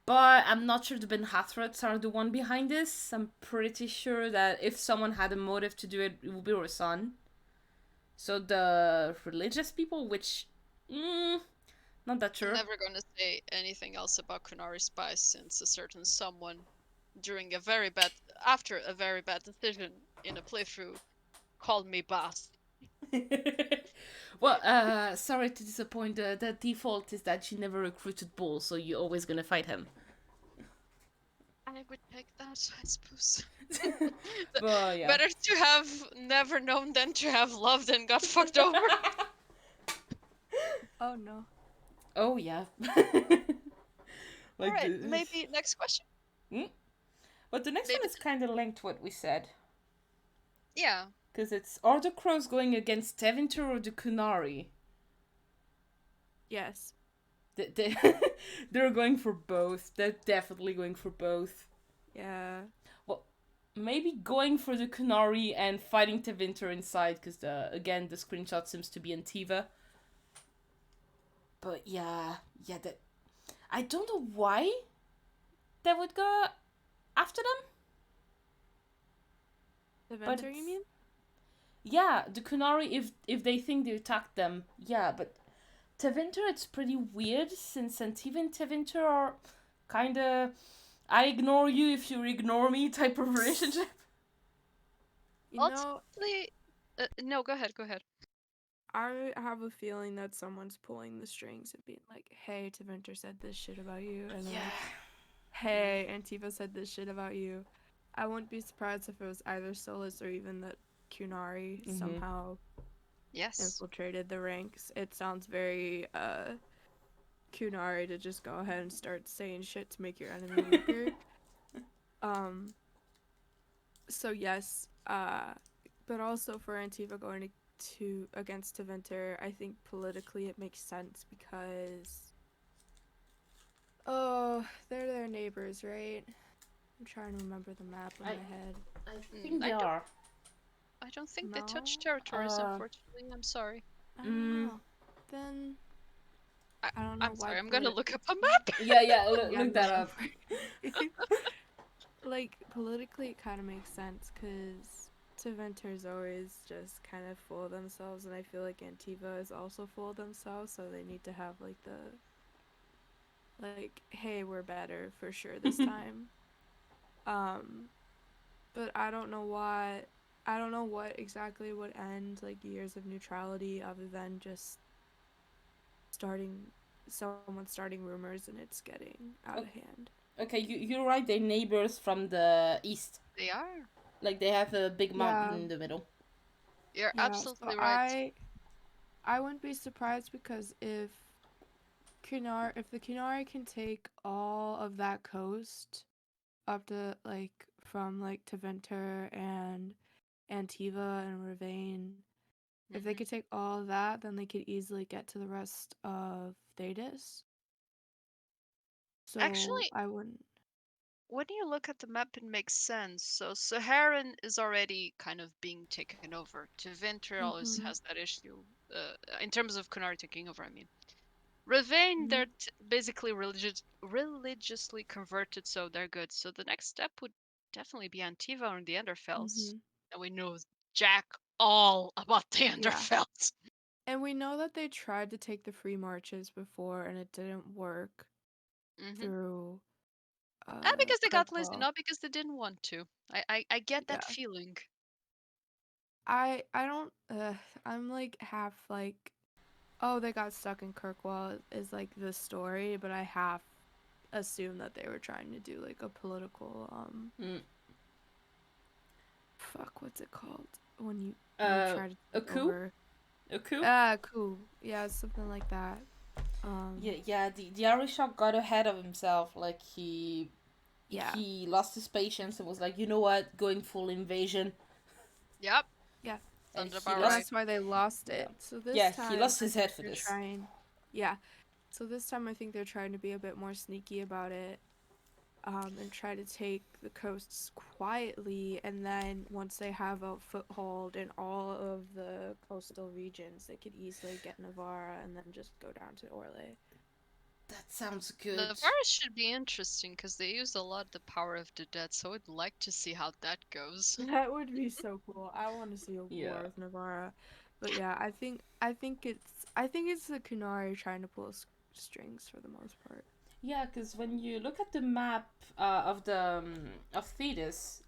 But I'm not sure the Ben Hathrats are the one behind this. I'm pretty sure that if someone had a motive to do it, it would be Rasan. So the religious people, which, not that I'm sure. never going to say anything else about Kunari spies since a certain someone during a very bad after a very bad decision in a playthrough called me boss. Well, sorry to disappoint. The default is that you never recruited Bull, so you're always gonna fight him. I would take that, I suppose. But yeah. Better to have never known than to have loved and got fucked over. Oh no. Oh yeah. All Like right, the. maybe next question. Hmm? But the next one Maybe is kind of linked to what we said. yeah. Because it's are the crows going against Tevinter or the Kunari? Yes. They, they're going for both. They're definitely going for both. Yeah. Well, maybe going for the Kunari and fighting Tevinter inside, because again the screenshot seems to be Antiva. But yeah, that I don't know why they would go after them. The But Venter, you mean? yeah, the Kunari if they think they attacked them, yeah, but Tevinter it's pretty weird since Antiva and Tevinter are kind of I ignore you if you ignore me type of relationship. You know, Ultimately, no, go ahead, go ahead. I have a feeling that someone's pulling the strings and being like, "Hey, Taventer said this shit about you," and then Yeah. like, "Hey, Antifa said this shit about you." I wouldn't be surprised if it was either Solus or even that Kunari somehow Yes. infiltrated the ranks. It sounds very Kunari to just go ahead and start saying shit to make your enemy weaker. So yes, but also for Antifa going to against Taventer, I think politically it makes sense because they're their neighbors, right? I'm trying to remember the map in my head. I Mm, think I they don't- are. I don't think they No, touch territories, unfortunately. I'm sorry. I don't know. Then I, I don't know I'm why sorry. I'm gonna look up a map. Yeah, Yeah, look that no. up. Like politically, it kind of makes sense because Teventer's always just kind of full of themselves, and I feel like Antiva is also full of themselves, so they need to have like hey, we're better for sure this time. But I don't know what exactly would end like years of neutrality other than just starting someone starting rumors and it's getting out of hand. Okay, you're right. They're neighbors from the east. They are. Like they have a big mountain Yeah, in the middle. You're yeah. So absolutely right. I wouldn't be surprised because if the Kunari can take all of that coast up to like from like Taventer and Antiva and Ravane, if they Mhm. could take all of that, then they could easily get to the rest of Thedas. So Actually, I wouldn't. when you look at the map, it makes sense. So Saharan is already kind of being taken over. Tevinter always Mm-hmm. has that issue. In terms of Kunari taking over, I mean. Ravane, Mm-hmm. they're basically religiously converted, so they're good. So the next step would definitely be Antiva or the Enderfells. Mm-hmm. And we know Jack all about the Yeah. Enderfells. And we know that they tried to take the free marches before and it didn't work Mm-hmm. through Because they got lazy, Kirkwall. not because they didn't want to. I get that Yeah. feeling. I don't I'm like half like, oh, they got stuck in Kirkwall is like the story, but I half assume that they were trying to do like a political fuck, what's it called when you try to A take coup? over A coup? coup. Yeah, something like that. Yeah. The Arishok got ahead of himself. Like Yeah. he lost his patience and was like, you know what, going full invasion. Yep, Yeah. And sounds he about And right. lost. that's why they lost Yeah, it. So this yeah, he time lost I his think head for they're this. trying, yeah. So this time I think they're trying to be a bit more sneaky about it, and try to take the coasts quietly. And then once they have a foothold in all of the coastal regions, they could easily get Navarra and then just go down to Orlais. That sounds good. Navarre should be interesting because they use a lot of the power of the dead, so I'd like to see how that goes. That would be so cool. I want to see a war Yeah. with Navarra. But yeah, I think it's the Kunari trying to pull strings for the most part. Yeah, because when you look at the map of Thedas,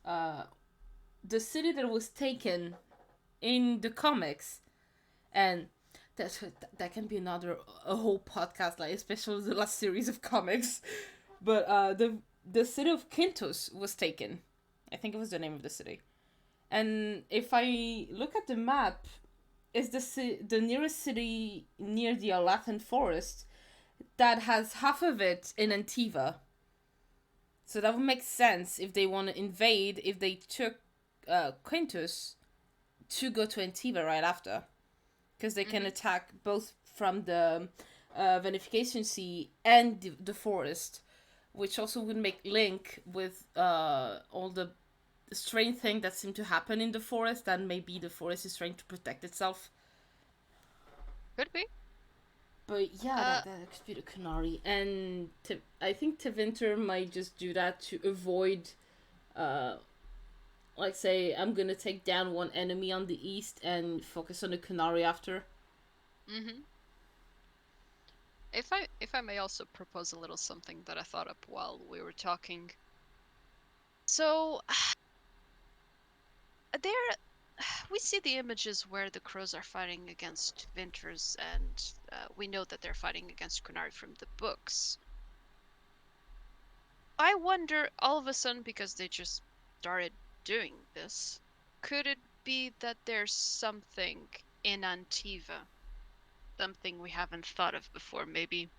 the city that was taken in the comics, and that can be a whole podcast, like especially the last series of comics. But the city of Quintus was taken. I think it was the name of the city. And if I look at the map, is the nearest city near the Alathan forest that has half of it in Antiva. So that would make sense if they want to invade, if they took Quintus to go to Antiva right after. Because they can Mm-hmm. attack both from the Vanification Sea and the forest, which also would make link with all the strange thing that seem to happen in the forest, and maybe the forest is trying to protect itself. Could be. But yeah, Uh, that could be the Canary, and I think Tevinter might just do that to avoid, uh, like say I'm gonna take down one enemy on the east and focus on the Canary after. mm-hmm. If I may also propose a little something that I thought up while we were talking. So there, we see the images where the crows are fighting against Vinters, and we know that they're fighting against Kunari from the books. I wonder, all of a sudden, because they just started doing this, could it be that there's something in Antiva, something we haven't thought of before? Maybe,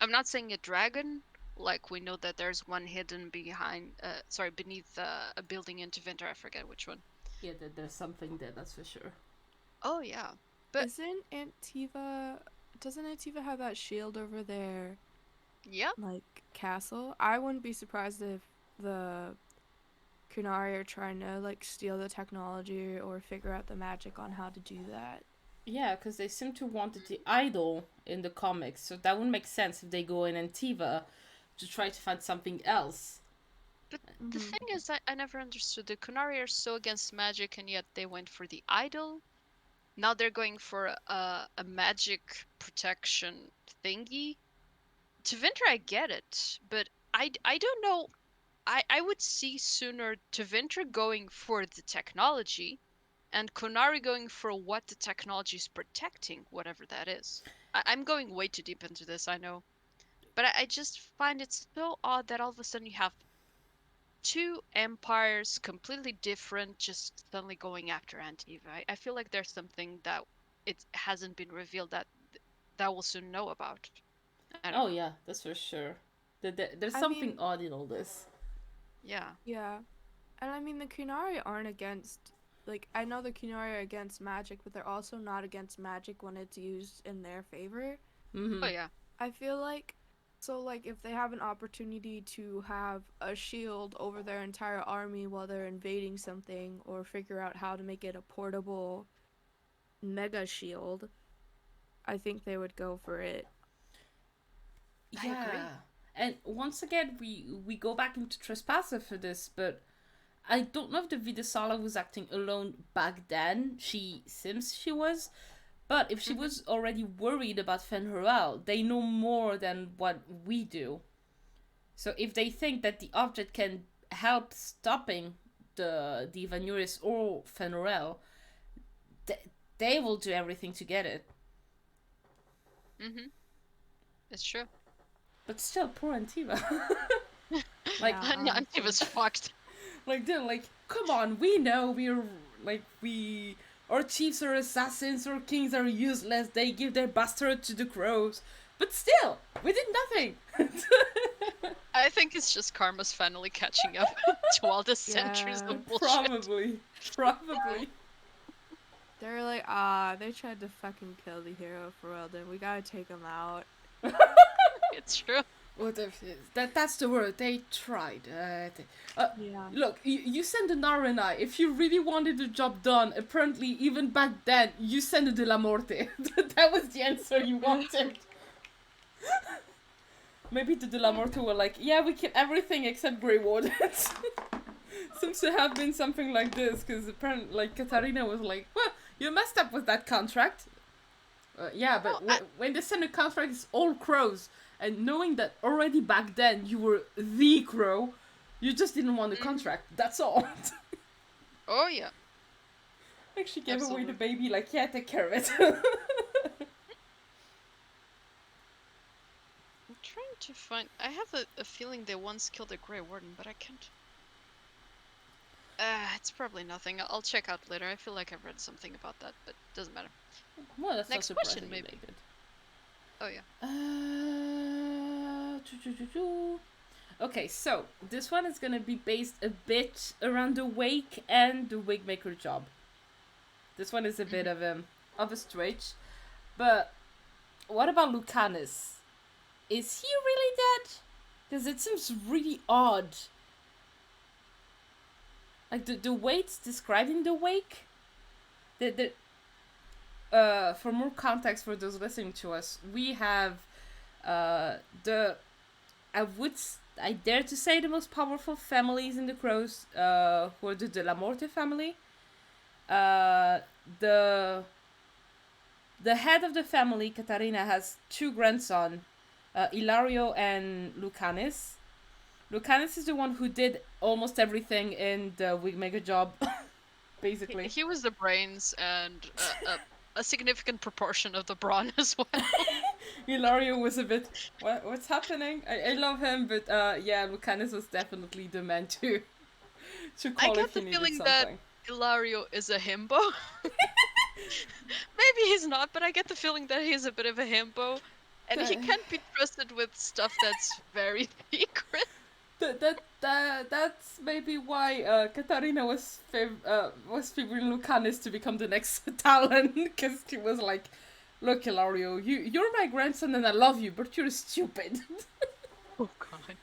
I'm not saying a dragon, like we know that there's one hidden beneath a building in Tevinter. I forget which one. Yeah, there's something there, that's for sure. Oh yeah, but Isn't Antiva doesn't Antiva have that shield over their yeah. like castle? I wouldn't be surprised if the Kunari are trying to like steal the technology or figure out the magic on how to do that. Yeah, because they seem to wanted the idol in the comics, so that would make sense if they go in Antiva to try to find something else. But the Mm-hmm. thing is, I never understood. The Kunari are so against magic, and yet they went for the idol. Now they're going for a magic protection thingy. To Winter, I get it, but I don't know. I would see sooner to Winter going for the technology and Kunari going for what the technology is protecting, whatever that is. I'm going way too deep into this, I know. But I just find it so odd that all of a sudden you have two empires completely different just suddenly going after Antiva. I feel like there's something that it hasn't been revealed that we'll soon know about. I don't Oh know. yeah, that's for sure. There's I something mean, odd in all this. Yeah. yeah. And I mean the Kunari aren't against like I know the Kunari are against magic, but they're also not against magic when it's used in their favor. Oh Mm-hmm. yeah. I feel like so like if they have an opportunity to have a shield over their entire army while they're invading something or figure out how to make it a portable mega shield, I think they would go for it. I agree. Yeah, and once again we go back into Trespasser for this, but I don't know if the Vidasala was acting alone back then. She seems she was, But if she was already worried about Fenrirel, they know more than what we do. So if they think that the object can help stopping the Vanuris or Fenrirel, th- they will do everything to get it. Mm-hmm. It's true. But still, poor Antiva. Like, Like, Antiva's fucked. like, dude, like, come on, we know our chiefs are assassins, our kings are useless, they give their bastard to the crows. But still, we did nothing. I think it's just karma's finally catching up to all the centuries Yeah. of bullshit. Probably. They're like, they tried to fucking kill the hero for real, then we gotta take him out. It's true. What if that's the word? They tried. Yeah. Look, you send an RNI. If you really wanted the job done, apparently even back then, you send a De La Morte. That was the answer you wanted. Maybe the De La Morte were like, yeah, we kill everything except Grey Wardens. Seems to have been something like this, because apparently, like, Katarina was like, well, you messed up with that contract. Yeah, but when they send a contract, it's all crows. And knowing that already back then you were the crow, you just didn't want the contract. That's all. Oh, yeah. Like, she gave away Absolutely. the baby, like, yeah, take care of it. I'm trying to find... I have a feeling they once killed a Grey Warden, but I can't... it's probably nothing. I'll check out later. I feel like I've read something about that, but doesn't matter. Well, that's Next not question, surprisingly maybe. good. Oh, yeah. Okay, so this one is gonna be based a bit around the Wake and the Wigmaker job. This one is a bit of a stretch, but what about Lucanus? Is he really dead? Because it seems really odd. Like the weights describing the Wake. For more context for those listening to us, we have I dare to say the most powerful families in the Crows, who are the De La Morte family. The head of the family, Katarina, has two grandsons, Ilario and Lucanus. Lucanus is the one who did almost everything in the Wigmaker job, basically. He was the brains and a significant proportion of the brawn as well. Ilario was a bit, what's happening? I love him, but yeah, Lucanus was definitely the man to I call get if the he needed feeling something. that Ilario is a himbo. Maybe he's not, but I get the feeling that he's a bit of a himbo. And he can't be trusted with stuff that's very secret. That's maybe why Katarina was favoring Lucanus to become the next Talon, because he was like, look, Ilario, you're my grandson and I love you, but you're stupid. Oh god.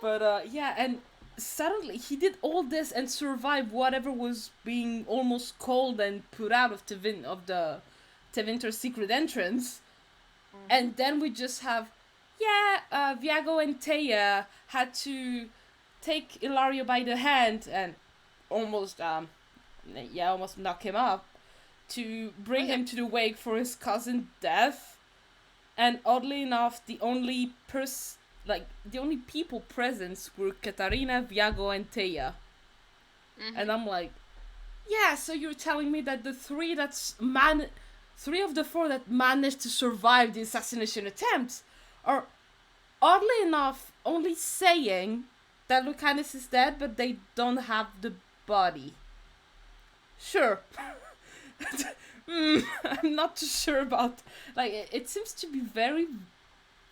But yeah, and suddenly he did all this and survived whatever was being almost called and put out of the Tevinter's secret entrance. And then we just have, Viago and Taya had to take Ilario by the hand and almost knock him up to bring him to the wake for his cousin's death. And oddly enough, the only people present were Katarina, Viago, and Taya. And I'm like, yeah, so you're telling me that the three of the four that managed to survive the assassination attempt are, oddly enough, only saying that Lucanus is dead, but they don't have the body. Sure. I'm not too sure about... Like, it seems to be very...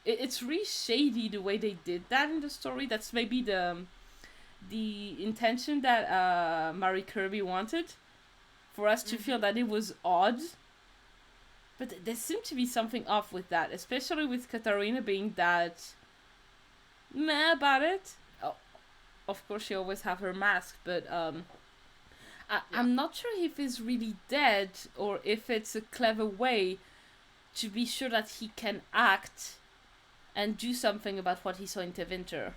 It's really shady the way they did that in the story. That's maybe the intention that Mary Kirby wanted. For us to feel that it was odd. But there seemed to be something off with that, especially with Katarina being that meh about it. Oh, of course, she always have her mask, but I'm not sure if he's really dead or if it's a clever way to be sure that he can act and do something about what he saw in Tevinter.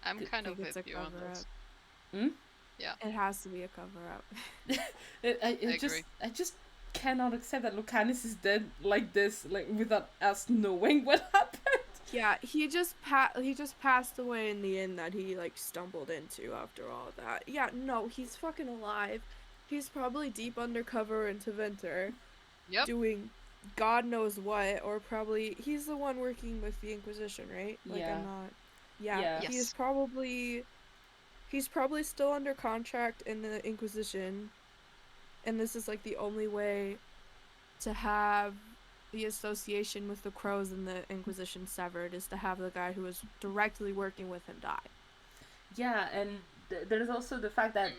I'm kind of it's with a you on cover this. up. Yeah. It has to be a cover up. I cannot accept that Lucanus is dead like this, like without us knowing what happened. Yeah, he just passed away in the inn that he like stumbled into after all that. Yeah, no, he's fucking alive. He's probably deep undercover in Teventer, Yep. doing God knows what, or probably he's the one working with the Inquisition, right? Like Yeah. I'm not. Yeah, Yeah. Yes. he's probably still under contract in the Inquisition, and this is like the only way to have the association with the crows and the Inquisition severed, is to have the guy who was directly working with him die. Yeah, and there's also the fact that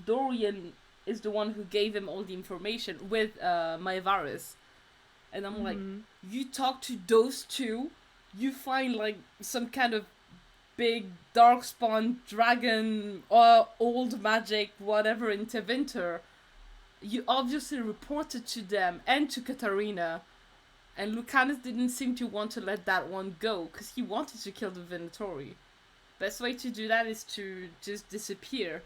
Dorian is the one who gave him all the information with Maevaris. And I'm like, you talk to those two, you find like some kind of big darkspawn dragon or old magic, whatever in Tevinter. You obviously reported to them and to Katarina. And Lucanus didn't seem to want to let that one go, because he wanted to kill the Venatori. Best way to do that is to just disappear.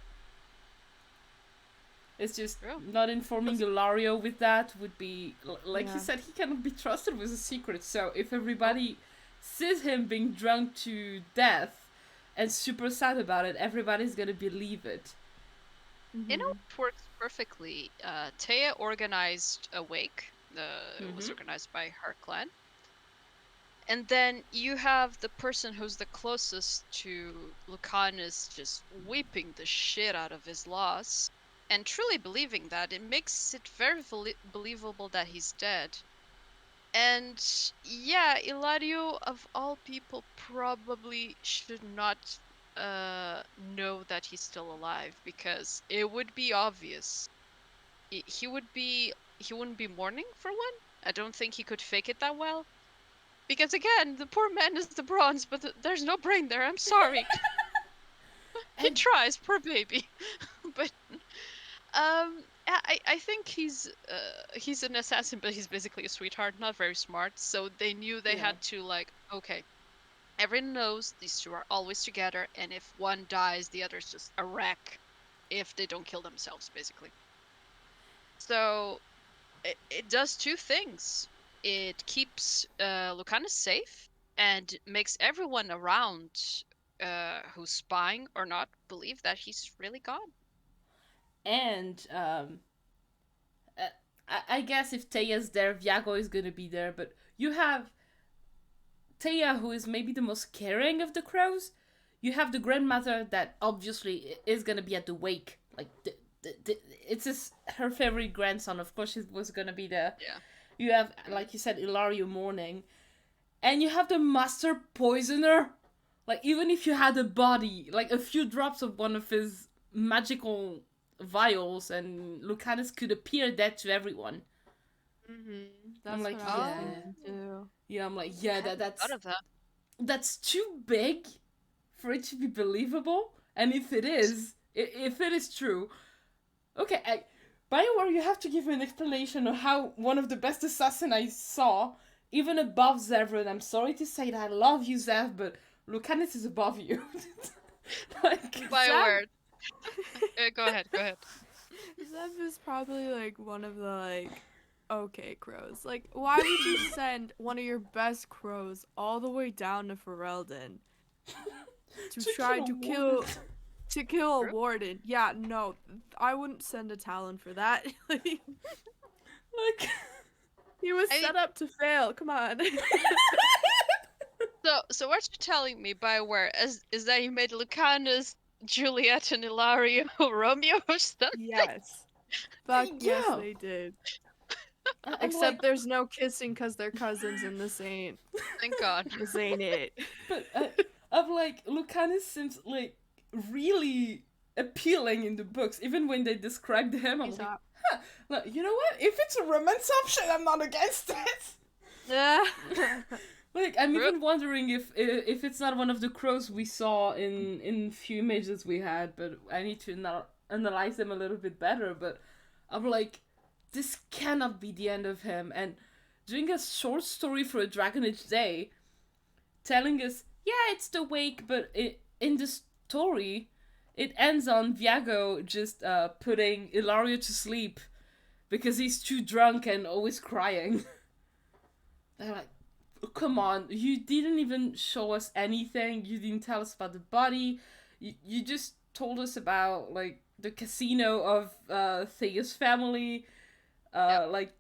It's just not informing Ilario with that would be, like he said, he cannot be trusted with a secret. So if everybody sees him being drunk to death and super sad about it, everybody's gonna believe it. You know, it works perfectly. Taya organized a wake. It was organized by her clan. And then you have the person who's the closest to Lucanus just weeping the shit out of his loss and truly believing that. It makes it very believable that he's dead. And yeah, Ilario, of all people, probably should not know that he's still alive, because it would be obvious. He wouldn't be mourning for one. I don't think he could fake it that well. Because again, the poor man is the bronze, but there's no brain there. I'm sorry. He tries, poor baby. But I think he's an assassin, but he's basically a sweetheart, not very smart. So they knew they had to, like, okay, everyone knows these two are always together, and if one dies, the other's just a wreck if they don't kill themselves, basically. So it does two things. It keeps Lucanus safe and makes everyone around who's spying or not believe that he's really gone. And I guess if Taya's there, Viago is gonna be there, but you have Taya, who is maybe the most caring of the crows. You have the grandmother that obviously is gonna be at the wake. Like, it's her favorite grandson. Of course, she was gonna be there. Yeah. You have, like you said, Ilario mourning. And you have the master poisoner. Like, even if you had a body, like a few drops of one of his magical vials, and Lucanus could appear dead to everyone. That's I'm like, what I was thinking too. Yeah, I'm like, yeah, that. That's too big for it to be believable. And if it is true, okay, BioWare, you have to give me an explanation of how one of the best assassins I saw, even above Zev, and I'm sorry to say that, I love you, Zev, but Lucanus is above you. Like, BioWare. Go ahead. Zev is probably like one of the like okay crows. Like, why would you send one of your best crows all the way down to Ferelden to try to kill a warden? Yeah, no, I wouldn't send a Talon for that. Like, he was set up to fail. Come on. So what you're telling me, BioWare, is that you made Lucanus, Juliet, and Ilario Romeo or something? Yes. Fuck yes, they did. Except there's no kissing because they're cousins and this ain't. Thank God. This ain't it. But I'm like, Lucanus seems like really appealing in the books. Even when they described him, I'm like, look, you know what? If it's a romance option, I'm not against it. Yeah. Like, I'm even wondering if it's not one of the crows we saw in few images we had, but I need to analyze them a little bit better. But I'm like, this cannot be the end of him. And doing a short story for a Dragon Age Day, telling us, yeah, it's the wake, but in the story, it ends on Viago just putting Ilario to sleep because he's too drunk and always crying. They're like, come on, you didn't even show us anything. You didn't tell us about the body. You just told us about, like, the casino of Thea's family. Like,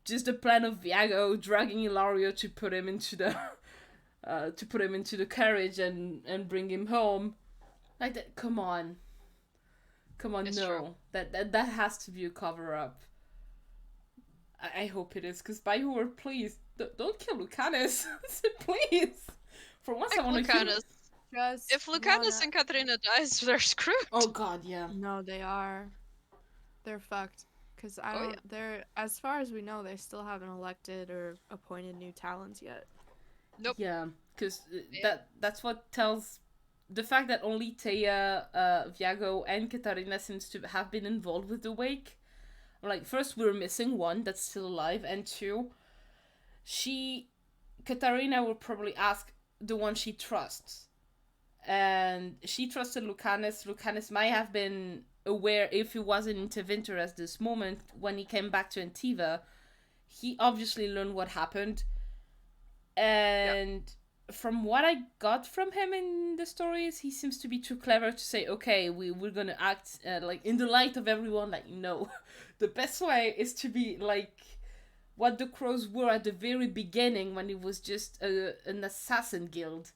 just the plan of Viago dragging Ilario to put him into the carriage and bring him home. Like that. Come on, It's no. true. That has to be a cover up. I hope it is, because by word, please don't kill Lucanus, please. For once, I want to kill. Lucanus. Just If Lucanus wanna- and Katarina dies, they're screwed. Oh God, yeah. No, they are. They're fucked. Because I Oh, don't. yeah. They're, as far as we know, they still haven't elected or appointed new talents yet. Nope. Yeah, because Yeah. that's what tells the fact that only Thea, Viago, and Katarina seems to have been involved with the wake. Like, first, we're missing one that's still alive, and two, Katarina will probably ask the one she trusts. And she trusted Lucanus. Lucanus might have been aware, if he wasn't interventor at this moment, when he came back to Antiva, he obviously learned what happened. And from what I got from him in the stories, he seems to be too clever to say, okay, we're gonna act like in the light of everyone. Like, no, the best way is to be like what the Crows were at the very beginning, when it was just an assassin guild.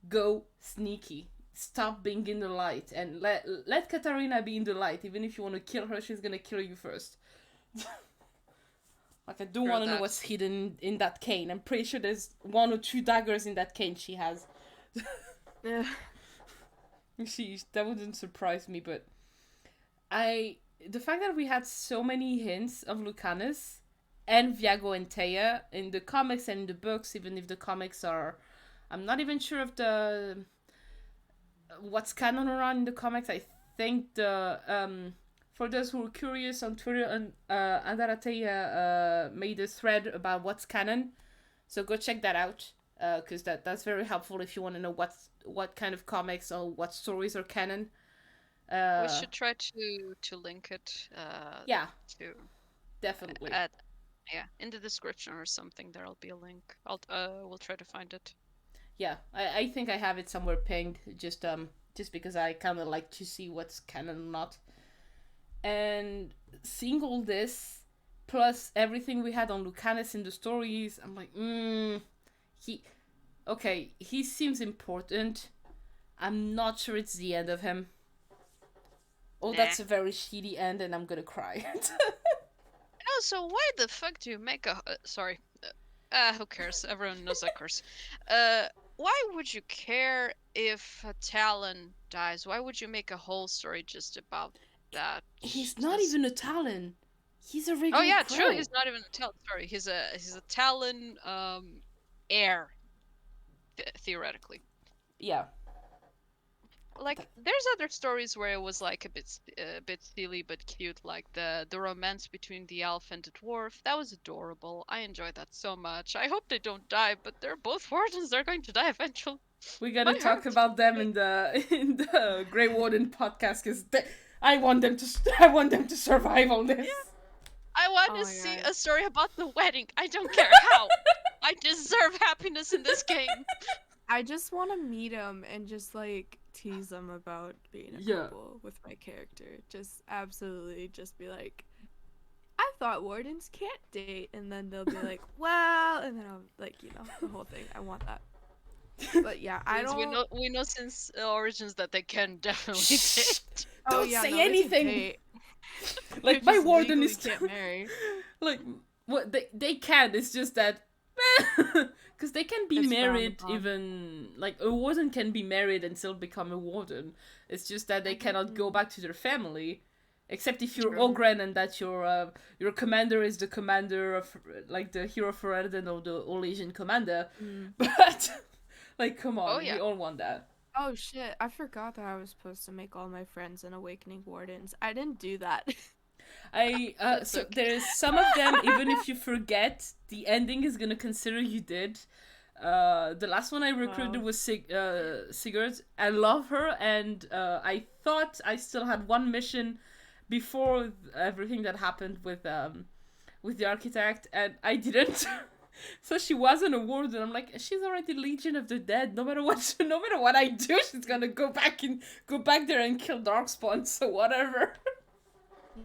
Go sneaky. Stop being in the light, and let Katarina be in the light. Even if you want to kill her, she's gonna kill you first. Like, I don't want to know what's hidden in that cane. I'm pretty sure there's 1 or 2 daggers in that cane she has. Yeah. That wouldn't surprise me, but the fact that we had so many hints of Lucanus and Viago and Thea in the comics and in the books, even if the comics are, I'm not even sure of what's canon around in the comics. I think for those who are curious on Twitter, and Andaratea made a thread about what's canon, so go check that out, because that's very helpful if you want to know what kind of comics or what stories are canon. We should try to link it. Yeah, To definitely. In the description or something. There'll be a link. We'll try to find it. Yeah, I think I have it somewhere pinged. Just because I kind of like to see what's canon or not. And seeing all this, plus everything we had on Lucanus in the stories, I'm like, he seems important. I'm not sure it's the end of him. Oh, Nah. that's a very shitty end, and I'm gonna cry. Oh, so why the fuck do you make a... sorry. Who cares? Everyone knows I curse. Why would you care if Talon dies? Why would you make a whole story just about that? He's not even a Talon. He's a regular Oh yeah, crow. true. He's not even a Talon. Sorry, he's a Talon heir, theoretically. Yeah. Like, there's other stories where it was like a bit silly but cute, like the romance between the elf and the dwarf. That was adorable. I enjoyed that so much. I hope they don't die, but they're both wardens. They're going to die eventually. We're gonna My talk heart. about them in the Grey Warden podcast, because I want them to survive on this. I want Oh to my see God. a story about the wedding. I don't care how. I deserve happiness in this game. I just want to meet him and just like tease him about being a Yeah. couple with my character. Just absolutely just be like, I thought wardens can't date, and then they'll be like, well, and then I'll like, the whole thing. I want that. But yeah, I Since don't. we know since Origins that they can definitely Shh. date. Don't say they can anything. date. Like, They my just warden legally is can't marry. like, what they can. It's just that because they can be It's frowned married. upon. Even like a warden can be married and still become a warden. It's just that they cannot go back to their family, except if you're True. Ogren and that your commander is the commander of like the hero for Erden or the All Asian commander. Mm. But like, come on, Oh, yeah. we all want that. Oh shit, I forgot that I was supposed to make all my friends an awakening wardens. I didn't do that. That's So okay. there's some of them, even if you forget, the ending is gonna consider you did. The last one I recruited Wow. was Sigurd. I love her, and I thought I still had one mission before everything that happened with the architect, and I didn't. So she wasn't awarded. I'm like, she's already Legion of the Dead. No matter what, no matter what I do, she's gonna go back there and kill Darkspawn. So whatever.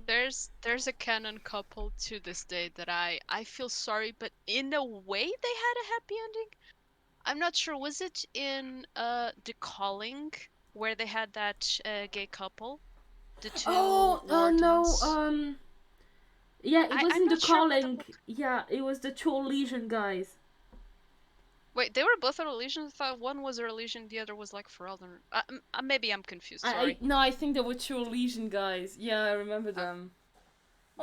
There's a canon couple to this day that I feel sorry, but in a way they had a happy ending. I'm not sure. Was it in The Calling where they had that gay couple, the two No. wardens? Yeah, it was I'm in The not sure what the Calling. Yeah, it was the two Legion guys. Wait, they were both a Legion. I thought one was a Legion, the other was like Ferelden. Maybe I'm confused. Sorry. No, I think they were two Legion guys. Yeah, I remember Uh, them.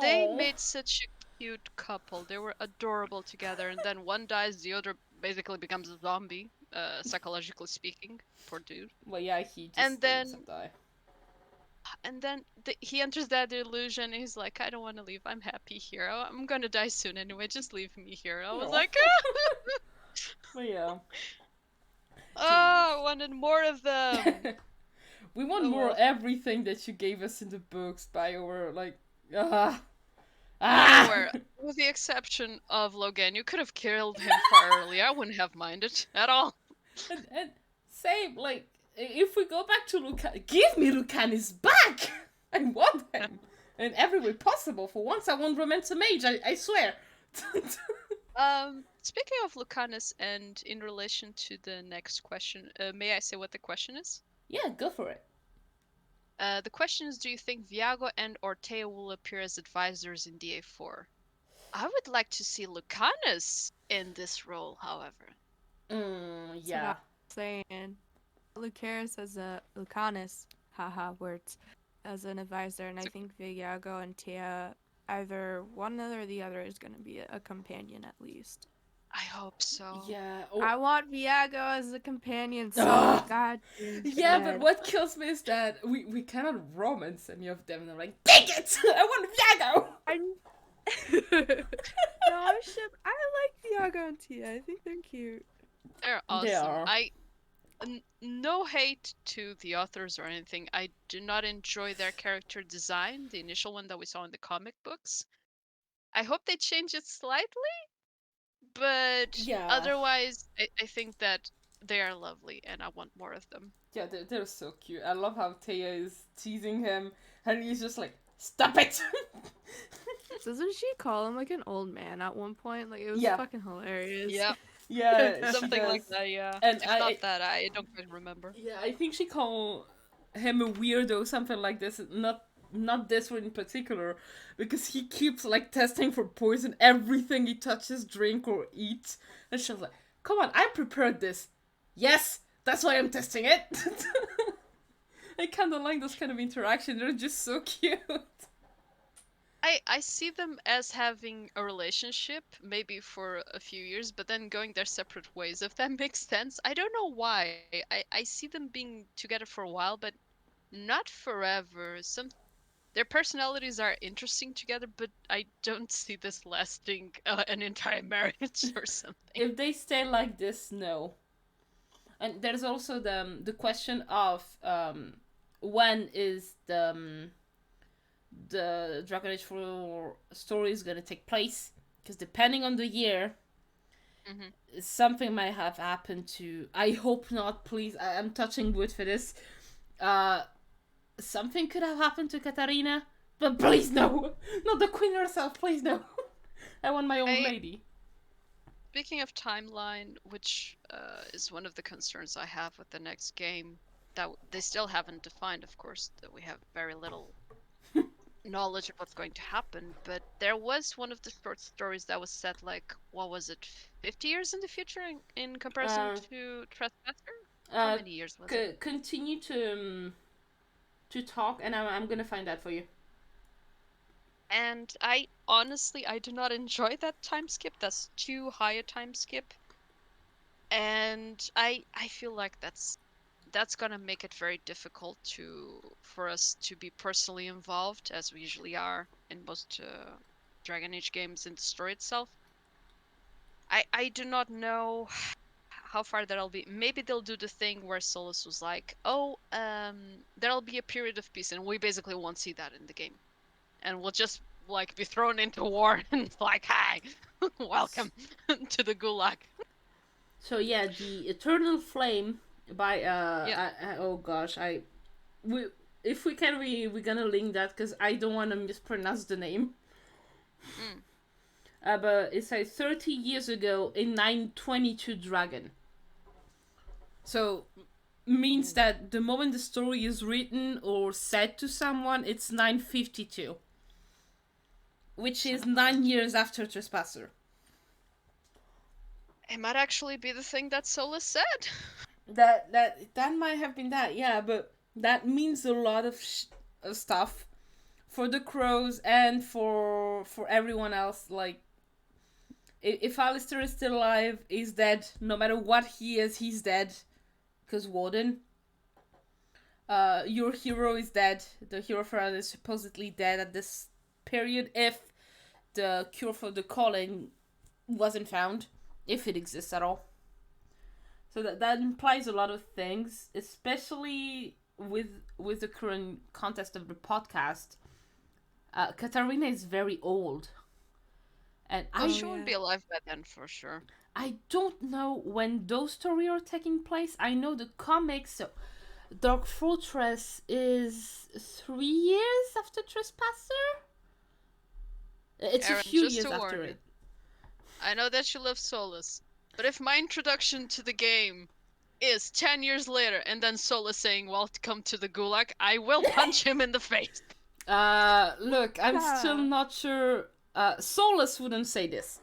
they Oh. made such a cute couple. They were adorable together, and then one dies, the other basically becomes a zombie, psychologically speaking. Poor dude. Well, yeah, he just And ends then up die. he enters that illusion. And he's like, I don't want to leave. I'm happy here. I'm gonna die soon anyway. Just leave me here. I was No. like, Well, yeah. oh, I wanted more of them. We want Oh, more well. everything that you gave us in the books, BioWare. Like, Where, with the exception of Logan, you could have killed him far earlier. I wouldn't have minded at all. And same, like, if we go back to Lucan, give me Lucanus back! I want him! In every way possible. For once, I won't romance a mage, I swear. Speaking of Lucanus, and in relation to the next question, may I say what the question is? Yeah, go for it. The question is, do you think Viago and Ortega will appear as advisors in DA4? I would like to see Lucanus in this role, however. Yeah. Saying Lucaris as a Lucanus, haha, words, as an advisor, and I think Viago and Tia, either one or the other is going to be a companion at least. I hope so. Yeah. I want Viago as a companion so Ugh. god. Yeah, but what kills me is that we cannot romance any of them, and I'm like, dang it! I want Viago! No, I like Viago and Tia. I think they're cute. They're awesome. They are. No hate to the authors or anything. I do not enjoy their character design, the initial one that we saw in the comic books. I hope they change it slightly, but Yeah. otherwise, I think that they are lovely and I want more of them. Yeah, they're so cute. I love how Taya is teasing him, and he's just like, stop it! Doesn't she call him like an old man at one point? Like, it was Yeah. fucking hilarious. Yeah, Yeah, something like does. that, yeah. And If not that, I don't quite remember. Yeah, I think she called him a weirdo, something like this. Not this one in particular, because he keeps like testing for poison everything he touches, drink or eat, and she's like, "Come on, I prepared this. Yes, that's why I'm testing it." I kind of like those kind of interactions. They're just so cute. I see them as having a relationship, maybe for a few years, but then going their separate ways, if that makes sense. I don't know why. I see them being together for a while, but not forever. Their personalities are interesting together, but I don't see this lasting an entire marriage or something. If they stay like this, no. And there's also the question of when is the Dragon Age 4 story is gonna take place, because depending on the year, something might have happened to. I hope not. Please, I'm touching wood for this. Something could have happened to Katarina, but please no, not the queen herself. Please no. I want my own lady. Speaking of timeline, which is one of the concerns I have with the next game, that they still haven't defined, of course, that we have very little knowledge of what's going to happen, but there was one of the short stories that was set like, what was it, 50 years in the future in comparison to Trespasser? How many years was it? Continue to talk, and I'm gonna find that for you. And I honestly do not enjoy that time skip. That's too high a time skip. And I feel like that's gonna make it very difficult for us to be personally involved, as we usually are in most Dragon Age games in the story itself. I do not know how far that'll be. Maybe they'll do the thing where Solus was like, oh, there'll be a period of peace, and we basically won't see that in the game. and will just like be thrown into war and it's like, hi, welcome to the gulag. So yeah, the Eternal Flame by Yeah. oh gosh, we if we can we're gonna link that because I don't want to mispronounce the name. Mm. But it's like 30 years ago in 922 Dragon. So means that the moment the story is written or said to someone, it's 952, which is 9 years after Trespasser. It might actually be the thing that Solus said. That might have been that, yeah, but that means a lot of stuff for the crows and for everyone else. Like, if Alistair is still alive, he's dead. No matter what he is, he's dead. Because Warden. Your hero is dead. The hero for is supposedly dead at this period if the cure for the calling wasn't found, if it exists at all. So that implies a lot of things, especially with the current context of the podcast. Katarina is very old, and She won't be alive by then for sure. I don't know when those stories are taking place. I know the comics. So Dark Fortress is 3 years after Trespasser. It's Eirin, a few just years to after warn you, it. I know that you love Solus, but if my introduction to the game is 10 years later and then Solus saying welcome to the gulag, I will punch him in the face. Look, I'm still not sure. Solus wouldn't say this.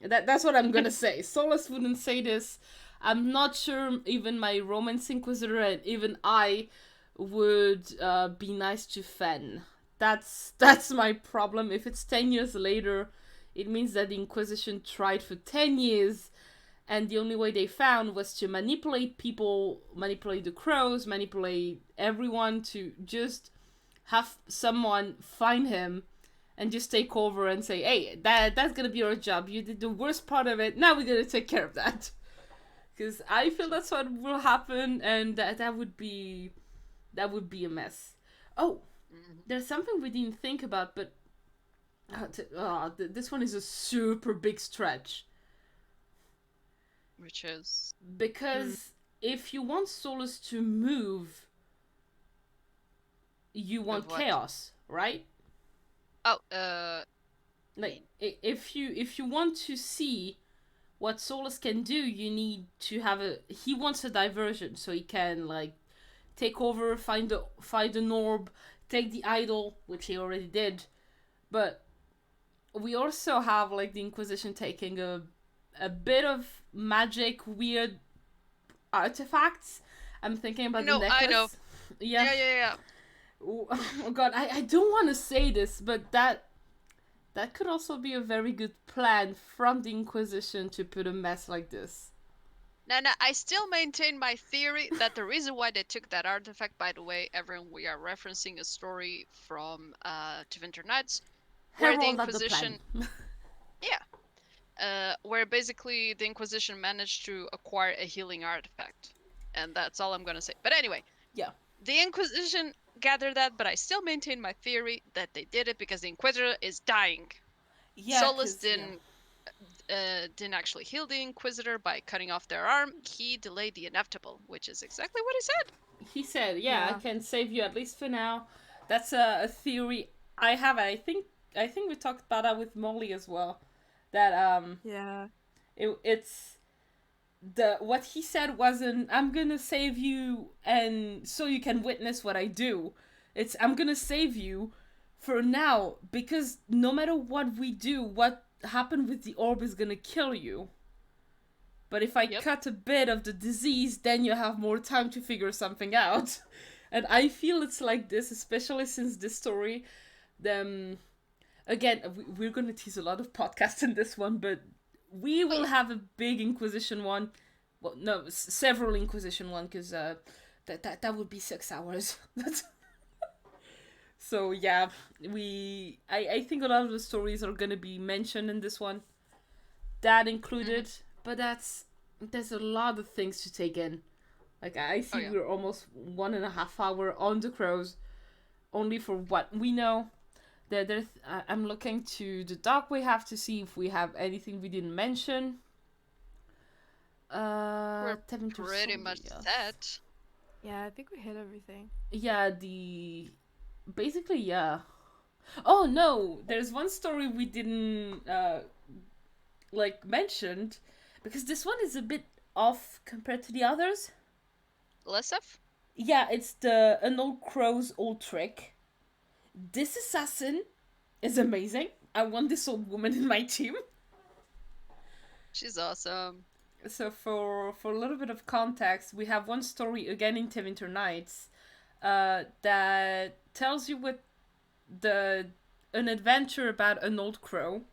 That's what I'm gonna say. Solus wouldn't say this. I'm not sure even my Romance Inquisitor and even I would be nice to Fen. That's my problem. If it's 10 years later, it means that the Inquisition tried for 10 years, and the only way they found was to manipulate people, manipulate the crows, manipulate everyone to just have someone find him and just take over and say, hey, that's gonna be your job. You did the worst part of it. Now we're gonna take care of that. Because I feel that's what will happen, and that would be a mess. Oh, there's something we didn't think about, but this one is a super big stretch. Which is Because if you want Solus to move, you want chaos, right? Like if you want to see what Solus can do, you need to have he wants a diversion so he can like take over, find an orb, take the idol, which he already did. But we also have like the Inquisition taking a bit of magic, weird artifacts. I'm thinking about the necklace. I know. Yeah. Oh god, I don't want to say this, but that could also be a very good plan from the Inquisition to put a mess like this. No, I still maintain my theory that the reason why they took that artifact, by the way, everyone, we are referencing a story from Tevinter Nights, where the Inquisition... where basically the Inquisition managed to acquire a healing artifact. And that's all I'm gonna say. But anyway, the Inquisition gathered that, but I still maintain my theory that they did it because the Inquisitor is dying. Solus didn't actually heal the Inquisitor by cutting off their arm. He delayed the inevitable, which is exactly what he said. He said, I can save you at least for now. That's a theory I have. I think we talked about that with Molly as well. That it's what he said wasn't I'm gonna save you and so you can witness what I do. It's I'm gonna save you for now because no matter what we do, what happened with the orb is gonna kill you. But if I cut a bit of the disease, then you have more time to figure something out. And I feel it's like this, especially since this story, again, we're going to tease a lot of podcasts in this one, but we will have a big Inquisition one. Well, no, several Inquisition one, because that would be 6 hours. So yeah, I think a lot of the stories are going to be mentioned in this one. That included, but there's a lot of things to take in. Like I see we're almost 1.5 hours on the crows, only for what we know. I'm looking to the doc we have to see if we have anything we didn't mention. We're Tevin pretty much Soldier. set. Yeah, I think we hit everything. Yeah, basically, yeah. Oh no, there's one story we didn't mentioned, because this one is a bit off compared to the others. Lesef? Yeah, it's the An Old Crow's old trick. This assassin is amazing. I want this old woman in my team. She's awesome. So for a little bit of context, we have one story again in Tevinter Nights that tells you what an adventure about an old crow.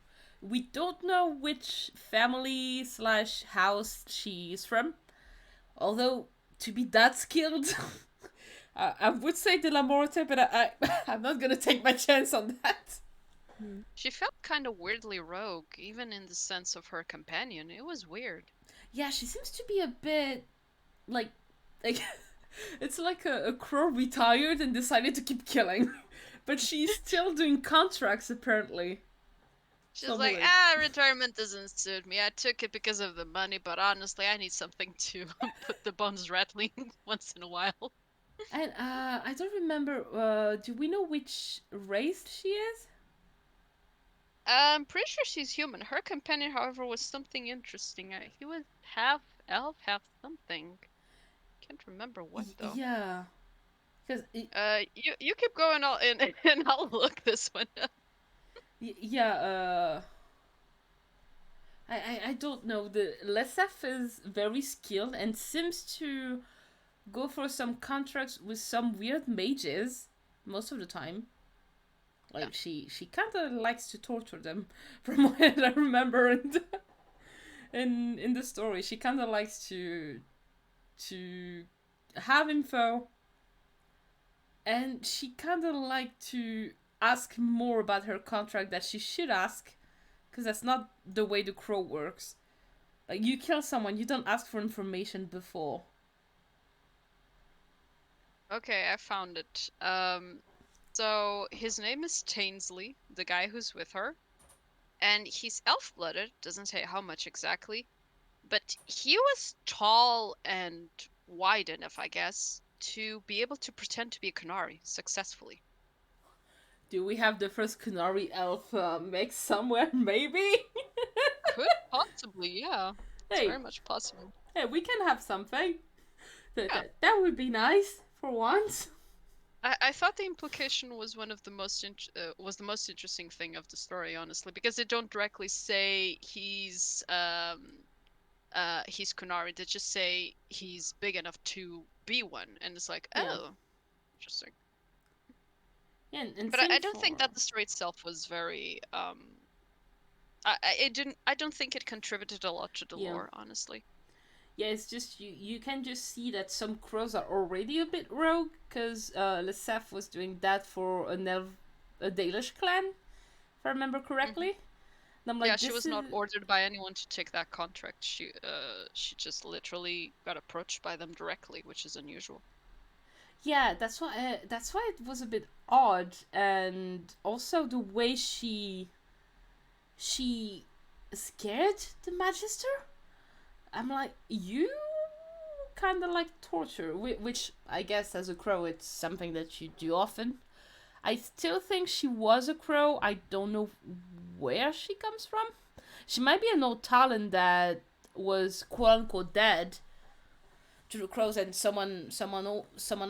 We don't know which family / house she is from, although to be that skilled, I would say De La Morte, but I'm not gonna take my chance on that. She felt kind of weirdly rogue, even in the sense of her companion. It was weird. Yeah, she seems to be a bit like it's like a crow retired and decided to keep killing, but she's still doing contracts apparently. She's like, retirement doesn't suit me. I took it because of the money, but honestly, I need something to put the bones rattling once in a while. And I don't remember. Do we know which race she is? I'm pretty sure she's human. Her companion, however, was something interesting. He was half elf, half something. Can't remember what though. Yeah. Because you keep going all in, and I'll look this one up. Yeah. I don't know. The Lesef is very skilled and seems to go for some contracts with some weird mages most of the time. Like she kind of likes to torture them, from what I remember in the story. She kind of likes to have info, and she kind of like to ask more about her contract that she should ask, because that's not the way the crow works. Like, you kill someone, you don't ask for information before. Okay, I found it. So his name is Tainsley, the guy who's with her, and he's elf-blooded. Doesn't say how much exactly, but he was tall and wide enough, I guess, to be able to pretend to be a Canary successfully. Do we have the first Canary elf mix somewhere? Maybe? Could possibly, yeah. It's very much possible. Hey, we can have something. That would be nice for once. I thought the implication was one of the most was the most interesting thing of the story, honestly, because they don't directly say he's Kunari. They just say he's big enough to be one, and it's like, oh, interesting. Yeah, and but I don't think that the story itself was very I don't think it contributed a lot to the lore, honestly. Yeah, it's just you can just see that some crows are already a bit rogue, because Lesef was doing that for a Dalish clan, if I remember correctly. And I'm like, yeah, she was not ordered by anyone to take that contract. She just literally got approached by them directly, which is unusual. Yeah, that's why it was a bit odd, and also the way she scared the Magister. I'm like, you kind of like torture, which I guess as a crow it's something that you do often. I still think she was a crow. I don't know where she comes from. She might be an old talent that was quote unquote dead to the crows, and someone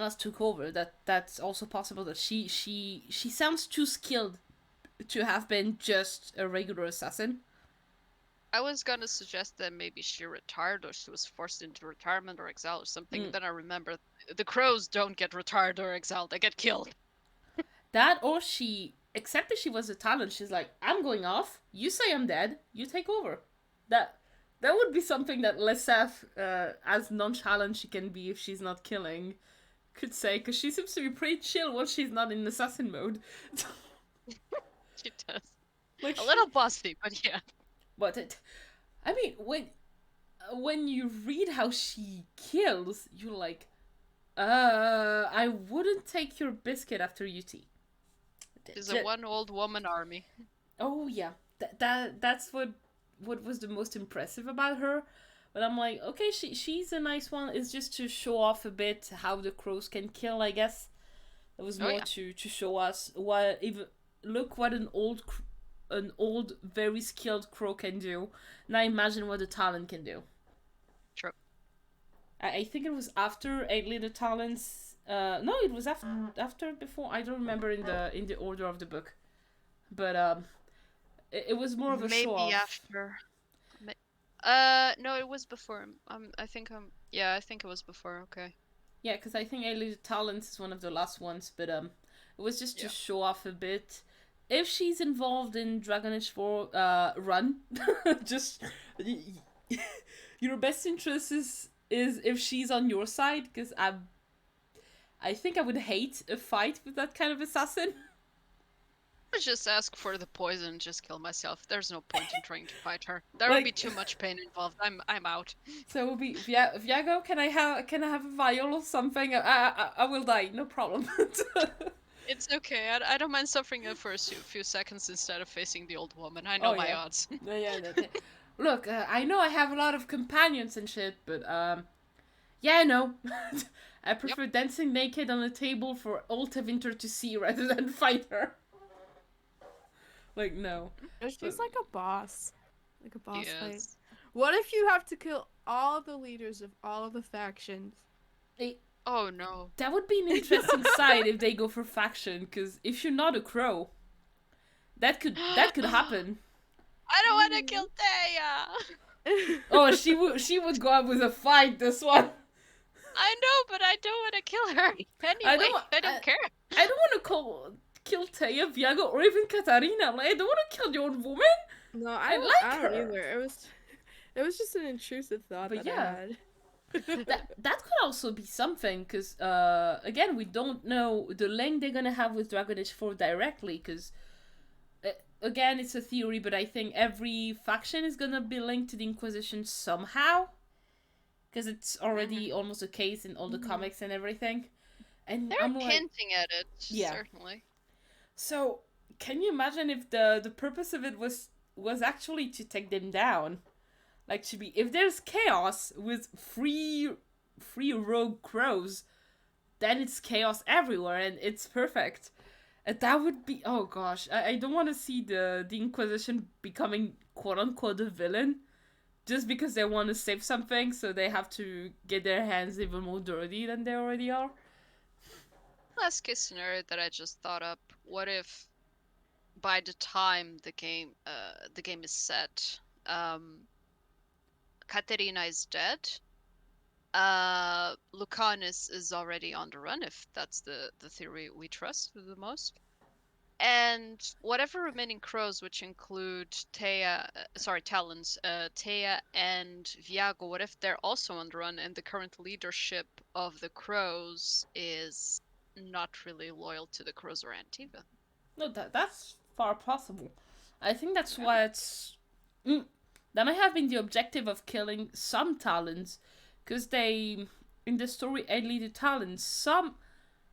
else took over. That's also possible. That she sounds too skilled to have been just a regular assassin. I was gonna suggest that maybe she retired, or she was forced into retirement or exile or something. Then I remember the crows don't get retired or exiled; they get killed. That, or she accepted she was a talent. She's like, I'm going off. You say I'm dead. You take over. That would be something that Lesef, as nonchalant she can be if she's not killing, could say, because she seems to be pretty chill when she's not in assassin mode. She does. Like, a little bossy, but yeah. But I mean, when you read how she kills, you're like, I wouldn't take your biscuit after UT. She's a one old woman army. Oh yeah, that's what was the most impressive about her. But I'm like, okay, she's a nice one. It's just to show off a bit how the crows can kill, I guess. It was Oh more yeah. to show us what even look what an old very skilled crow can do. Now imagine what the talent can do. True. I think it was after 8 Little Talents. No, it was after before. I don't remember in the order of the book, but it was more of a show Maybe off. after. No, it was before. I think Yeah, I think it was before. Okay. Yeah, because I think 8 Little Talents is one of the last ones, but it was just to Yeah. show off a bit. If she's involved in Dragon Age 4, run. Just your best interest is if she's on your side, because I think I would hate a fight with that kind of assassin. I just ask for the poison and just kill myself. There's no point in trying to fight her. There would be too much pain involved. I'm out. So it would be Viago. Can I have a vial or something? I will die. No problem. It's okay. I don't mind suffering for a few seconds instead of facing the old woman. I know my odds. Yeah. Look, I know I have a lot of companions and shit, but yeah, I know. I prefer dancing naked on a table for Ulta Winter to see rather than fight her. Like, no. She's like a boss. Like a boss fight. Yes. What if you have to kill all the leaders of all of the factions? Oh no. That would be an interesting side if they go for faction, because if you're not a crow, that could happen. I don't want to kill Thea. Oh, she would go up with a fight. This one. I know, but I don't want to kill her. Anyway, I don't care. I don't want to kill Taya, Viago, or even Katarina. Like, I don't want to kill the old woman. No, I don't her. either. It was just an intrusive thought But that I had. that could also be something, because again, we don't know the link they're gonna have with Dragon Age 4 directly, because again, it's a theory, but I think every faction is gonna be linked to the Inquisition somehow, because it's already almost a case in all the comics and everything. And They're I'm like, hinting at it, certainly. So, can you imagine if the purpose of it was actually to take them down? Like, to be, if there's chaos with free rogue crows, then it's chaos everywhere and it's perfect. And that would be, oh gosh, I don't want to see the Inquisition becoming quote unquote a villain just because they want to save something, so they have to get their hands even more dirty than they already are. Last case scenario that I just thought up: what if, by the time the game is set, Katerina is dead. Lucanus is already on the run, if that's the theory we trust the most. And whatever remaining crows, which include Talons, Thea and Viago, what if they're also on the run and the current leadership of the crows is not really loyal to the crows or Antivan? No, that's far possible. I think that's why it's... That might have been the objective of killing some Talons, because they, in the story 8 Little Talents, some...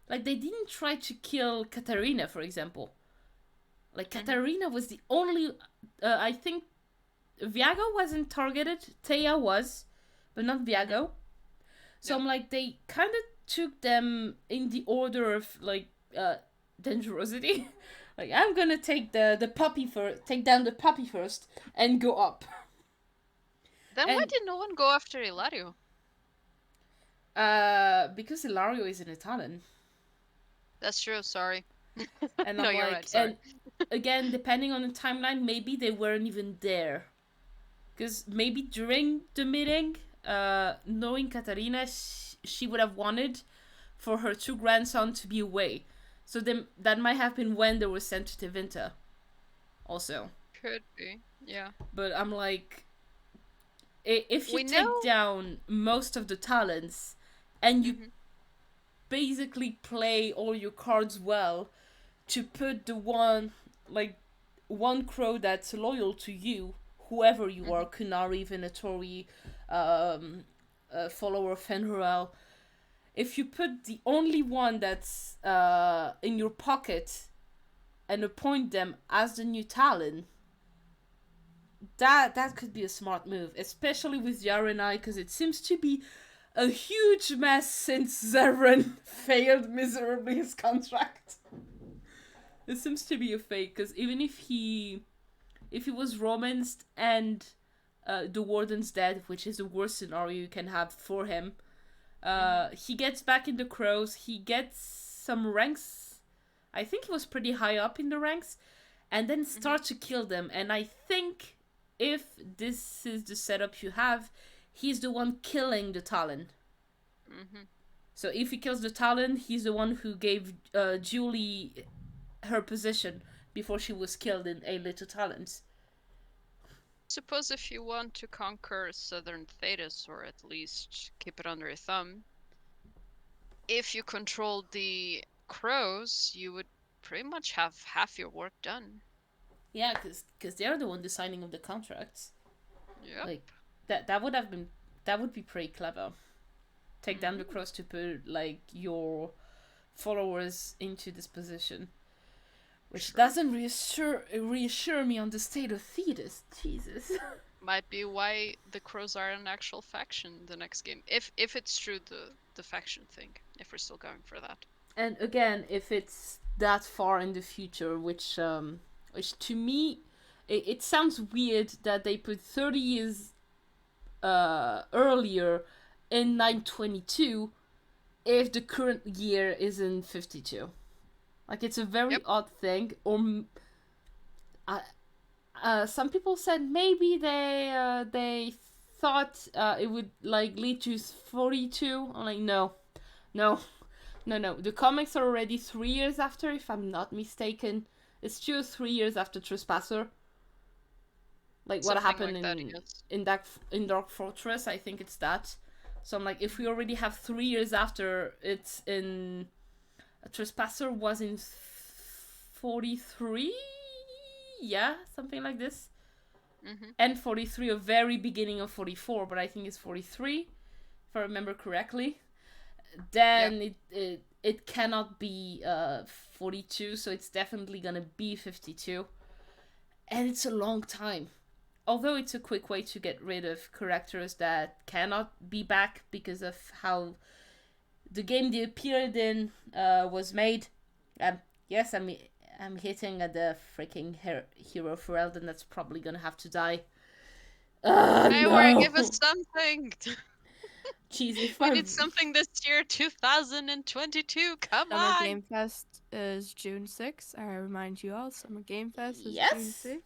Like, they didn't try to kill Katarina, for example. Like, Katarina was the only... I think Viago wasn't targeted. Thea was, but not Viago. So I'm like, they kind of took them in the order of, like, dangerosity. Like, I'm gonna take the puppy first, take down the puppy first, and go up. Then why did no one go after Ilario? Because Ilario is an Italian. That's true, sorry. And no, I'm you're like, right, sorry. And again, depending on the timeline, maybe they weren't even there. Because maybe during the meeting, knowing Katarina, she would have wanted for her 2 grandsons to be away. So then that might have been when they were sent to Tevinter. Also. Could be, yeah. But I'm like, if you take down most of the Talents, and you basically play all your cards well, to put the one crow that's loyal to you, whoever you are, Kunari, Venatori, follower of Fenrirel, if you put the only one that's in your pocket and appoint them as the new Talon, that could be a smart move, especially with the RNI, because it seems to be a huge mess since Zeren failed miserably his contract. It seems to be a fake, because even if he was romanced and the warden's dead, which is the worst scenario you can have for him, he gets back in the crows, he gets some ranks. I think he was pretty high up in the ranks, and then start to kill them. And I think if this is the setup you have, he's the one killing the Talon. So if he kills the Talon, he's the one who gave Julie her position before she was killed in A Little Talons. Suppose if you want to conquer southern THEDAS, or at least keep it under your thumb, if you controlled the crows, you would pretty much have half your work done. Yeah, because they're the one designing of the contracts. Yep. Like that would be pretty clever. Take down the crows to put like your followers into this position, which doesn't reassure me on the state of THEDAS. Jesus. Might be why the crows are an actual faction the next game, if it's true the faction thing, if we're still going for that. And again, if it's that far in the future, which to me, it sounds weird that they put 30 years earlier in 922 if the current year is in 52. Like, it's a very odd thing. Or some people said maybe they thought it would like lead to 42. I'm like, no. The comics are already 3 years after, if I'm not mistaken. It's 2 or 3 years after Trespasser. Like what happened in Dark Fortress, I think it's that. So I'm like, if we already have 3 years after, it's in... Trespasser was in 43? Yeah, something like this. And 43, a very beginning of 44, but I think it's 43, if I remember correctly. Then it cannot be 42, so it's definitely gonna be 52. And it's a long time. Although it's a quick way to get rid of characters that cannot be back because of how the game they appeared in was made. Yes, I'm hitting at the freaking hero for Elden that's probably gonna have to die. Hey, no. Give us something! Jeez, we need something this year, 2022. Come on! Summer Game Fest is June 6th. I remind you all, Summer Game Fest is June 6th.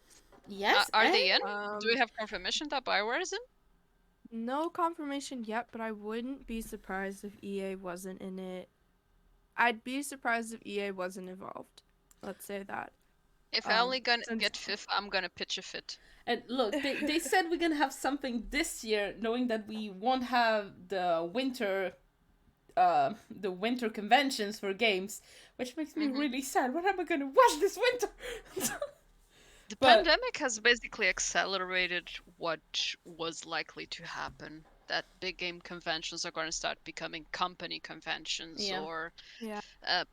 Yes. Are they in? Do we have confirmation that Bioware is in? No confirmation yet, but I wouldn't be surprised if EA wasn't in it. I'd be surprised if EA wasn't involved. Let's say that. If I only gonna get fifth, I'm gonna pitch a fit. And look, they said we're gonna have something this year, knowing that we won't have the winter conventions for games, which makes me really sad. What am I gonna watch this winter? The pandemic has basically accelerated what was likely to happen. That big game conventions are going to start becoming company conventions or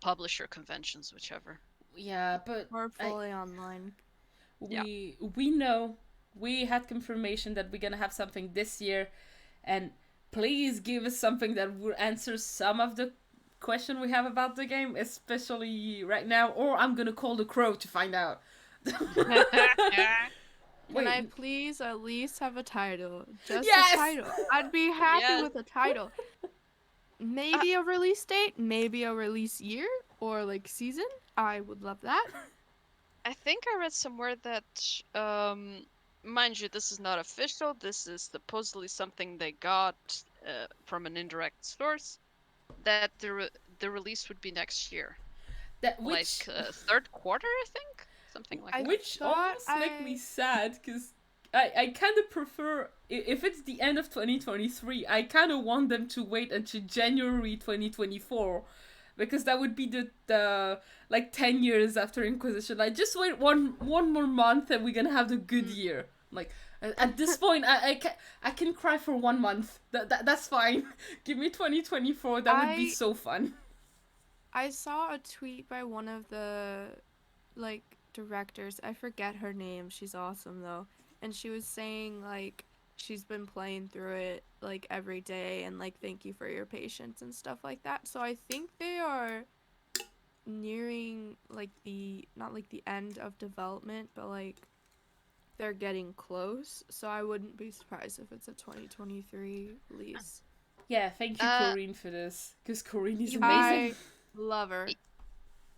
publisher conventions, whichever. Yeah, but or fully online. We know we had confirmation that we're gonna have something this year, and please give us something that will answer some of the question we have about the game, especially right now, or I'm gonna call the crow to find out. Can I please at least have a title? Just a title. I'd be happy with a title. Maybe a release date, maybe a release year, or like season. I would love that. I think I read somewhere that, mind you, this is not official. This is supposedly something they got from an indirect source. That the release would be next year, third quarter, I think, something like that. Which almost make me sad, because I kind of prefer, if it's the end of 2023, I kind of want them to wait until January 2024. Because that would be the like 10 years after Inquisition. Like, just wait one more month and we're gonna have the good year. Like, at this point, I can cry for 1 month. That's fine. Give me 2024. That would be so fun. I saw a tweet by one of the like directors. I forget her name. She's awesome though. And she was saying like she's been playing through it like every day and like thank you for your patience and stuff like that. So I think they are nearing like the not like the end of development, but like they're getting close. So I wouldn't be surprised if it's a 2023 release. Yeah, thank you, Uh, Corinne, for this. Because Corinne is you mean amazing. I love her.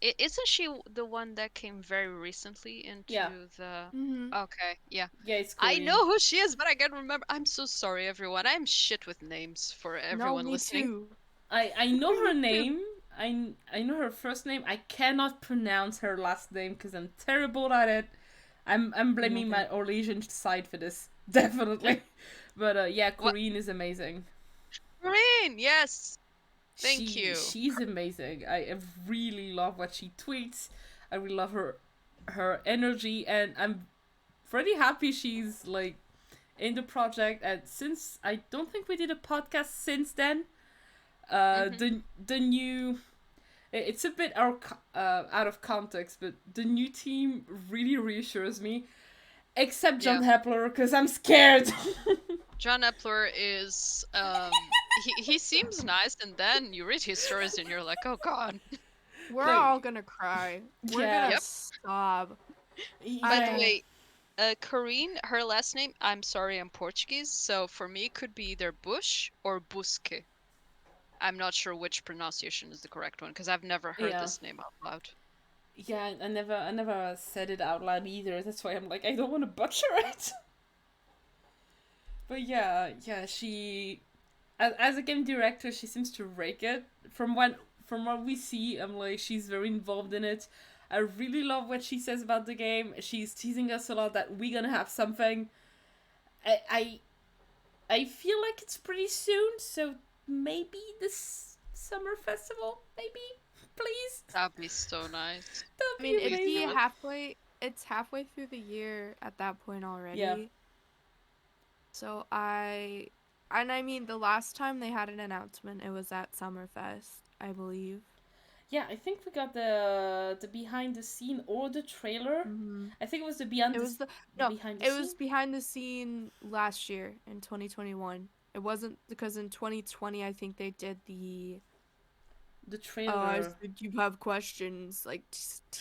isn't she the one that came very recently Yeah. into the? Mm-hmm. Okay, yeah. Yeah, it's I Corinne. know who she is, but I can't remember. I'm so sorry, everyone. I'm shit with names for No, everyone me listening. too. I know her Me too. name. I know her first name. I cannot pronounce her last name because I'm terrible at it. I'm blaming my Nothing. Eurasian side for this, definitely. But yeah, What? Corinne is amazing. Green, yes. Thank you. She's amazing. I really love what she tweets. I really love her energy, and I'm pretty happy she's like in the project. And since I don't think we did a podcast since then, Hmm. the new it's a bit out of context, but the new team really reassures me. Except John Yeah. Hepler, because I'm scared. John Epler is he seems nice, and then you read his stories and you're like, oh god. We're Like, all gonna cry. We're yeah, gonna Yep. sob. By the yeah, I way, Corinne, her last name, I'm sorry, I'm Portuguese, so for me it could be either Bush or Busque. I'm not sure which pronunciation is the correct one because I've never heard yeah, this name out loud. yeah. I never said it out loud either. That's why I'm like, I don't want to butcher it. But yeah, she as a game director, she seems to rake it. From what we see, I'm like she's very involved in it. I really love what she says about the game. She's teasing us a lot that we're gonna have something. I I, I feel like it's pretty soon, so maybe this summer festival, maybe, please. That'd be so nice. That'd mean, be it'd Please be do amazing. it. halfway. It's halfway through the year at that point Yeah, already. So and I mean, the last time they had an announcement, it was at Summerfest, I believe. yeah. I think we got the behind the scene or the trailer. Mm-hmm. I think it was It was the no, behind the it scene. was behind the scene last year in 2021. It wasn't because in 2020 I think they did the The I trailer. think you have questions like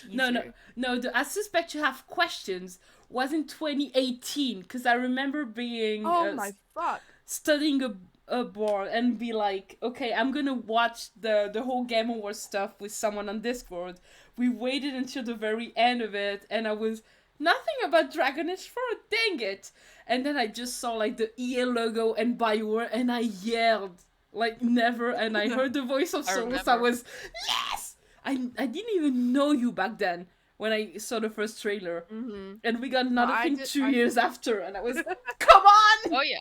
No, no, teaser. no. I suspect you have questions. Was in 2018 because I remember being Oh my fuck. studying a board and be like, okay, I'm gonna watch the whole Game Awards stuff with someone on Discord. We waited until the very end of it, and I was nothing about Dragonish for dang it. And then I just saw like the EA logo and Bioware, and I yelled like never. And I heard the voice of I Solus. I remember. was yes. I didn't even know you back then when I saw the first trailer, Mm-hmm. and we got No, another I thing did. 2 years after, and I was come on Oh yeah.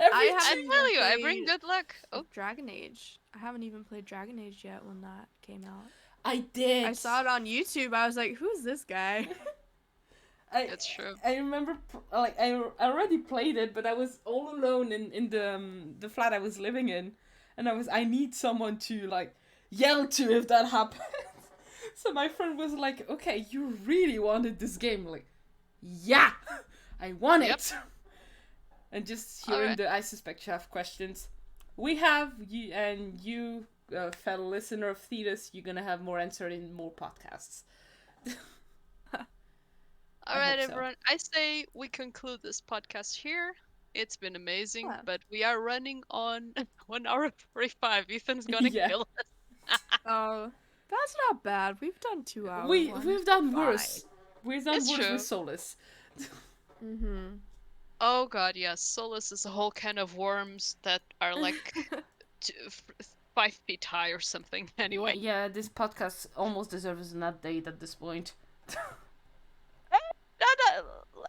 I every I haven't two. even tell you, I bring played good luck. Oh, Dragon Age. I haven't even played Dragon Age yet when that came out. I did. I saw it on YouTube. I was like, "Who's this guy?" I it's true. I remember like I already played it, but I was all alone in the flat I was living in, and I need someone to like yell to if that happened. So my friend was like, "Okay, you really wanted this game?" Like, yeah, I want Yep. it. And just All hearing right. the I suspect you have questions. We have you and you, fellow listener of THEDAS, you're gonna have more answered in more podcasts. All I right, hope so. everyone. I say we conclude this podcast here. It's been amazing, Yeah. but we are running on 1 hour and 45. Ethan's gonna Yeah. kill us. Oh, that's not bad. We've done 2 hour ones. We've done Fine. worse. We've done It's worse true. with Solus. Mm-hmm. Oh god, yes. Solus is a whole can of worms that are like 5 feet high or something. Anyway, Yeah, this podcast almost deserves an update at this point.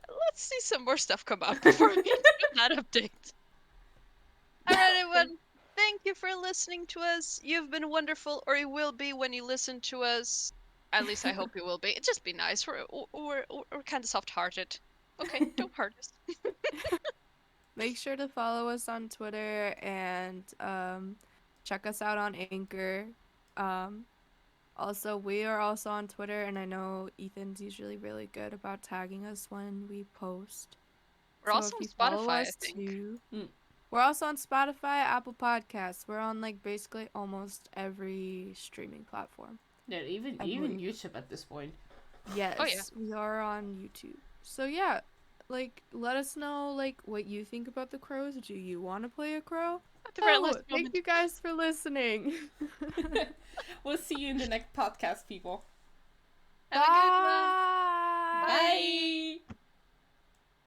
let's see some more stuff come up before we do that update. All right, everyone. Thank you for listening to us. You've been wonderful, or you will be when you listen to us. At least I hope you will be. Just be nice. We're kind of soft-hearted. Okay, don't hurt us. Make sure to follow us on Twitter and check us out on Anchor. Um, Also, we are also on Twitter, and I know Ethan's usually really good about tagging us when we post. We're So also if on you follow Spotify, I us think. too. Mm. We're also on Spotify, Apple Podcasts. We're on like basically almost every streaming platform. Yeah, even I even believe. YouTube at this point. Yes, Oh yeah. we are on YouTube. So yeah, like let us know like what you think about the crows. Do you want to play a crow? At the very Oh, last thank moment. you guys for listening. We'll see you in the next podcast, people. Have a good one. Bye. Bye. Bye.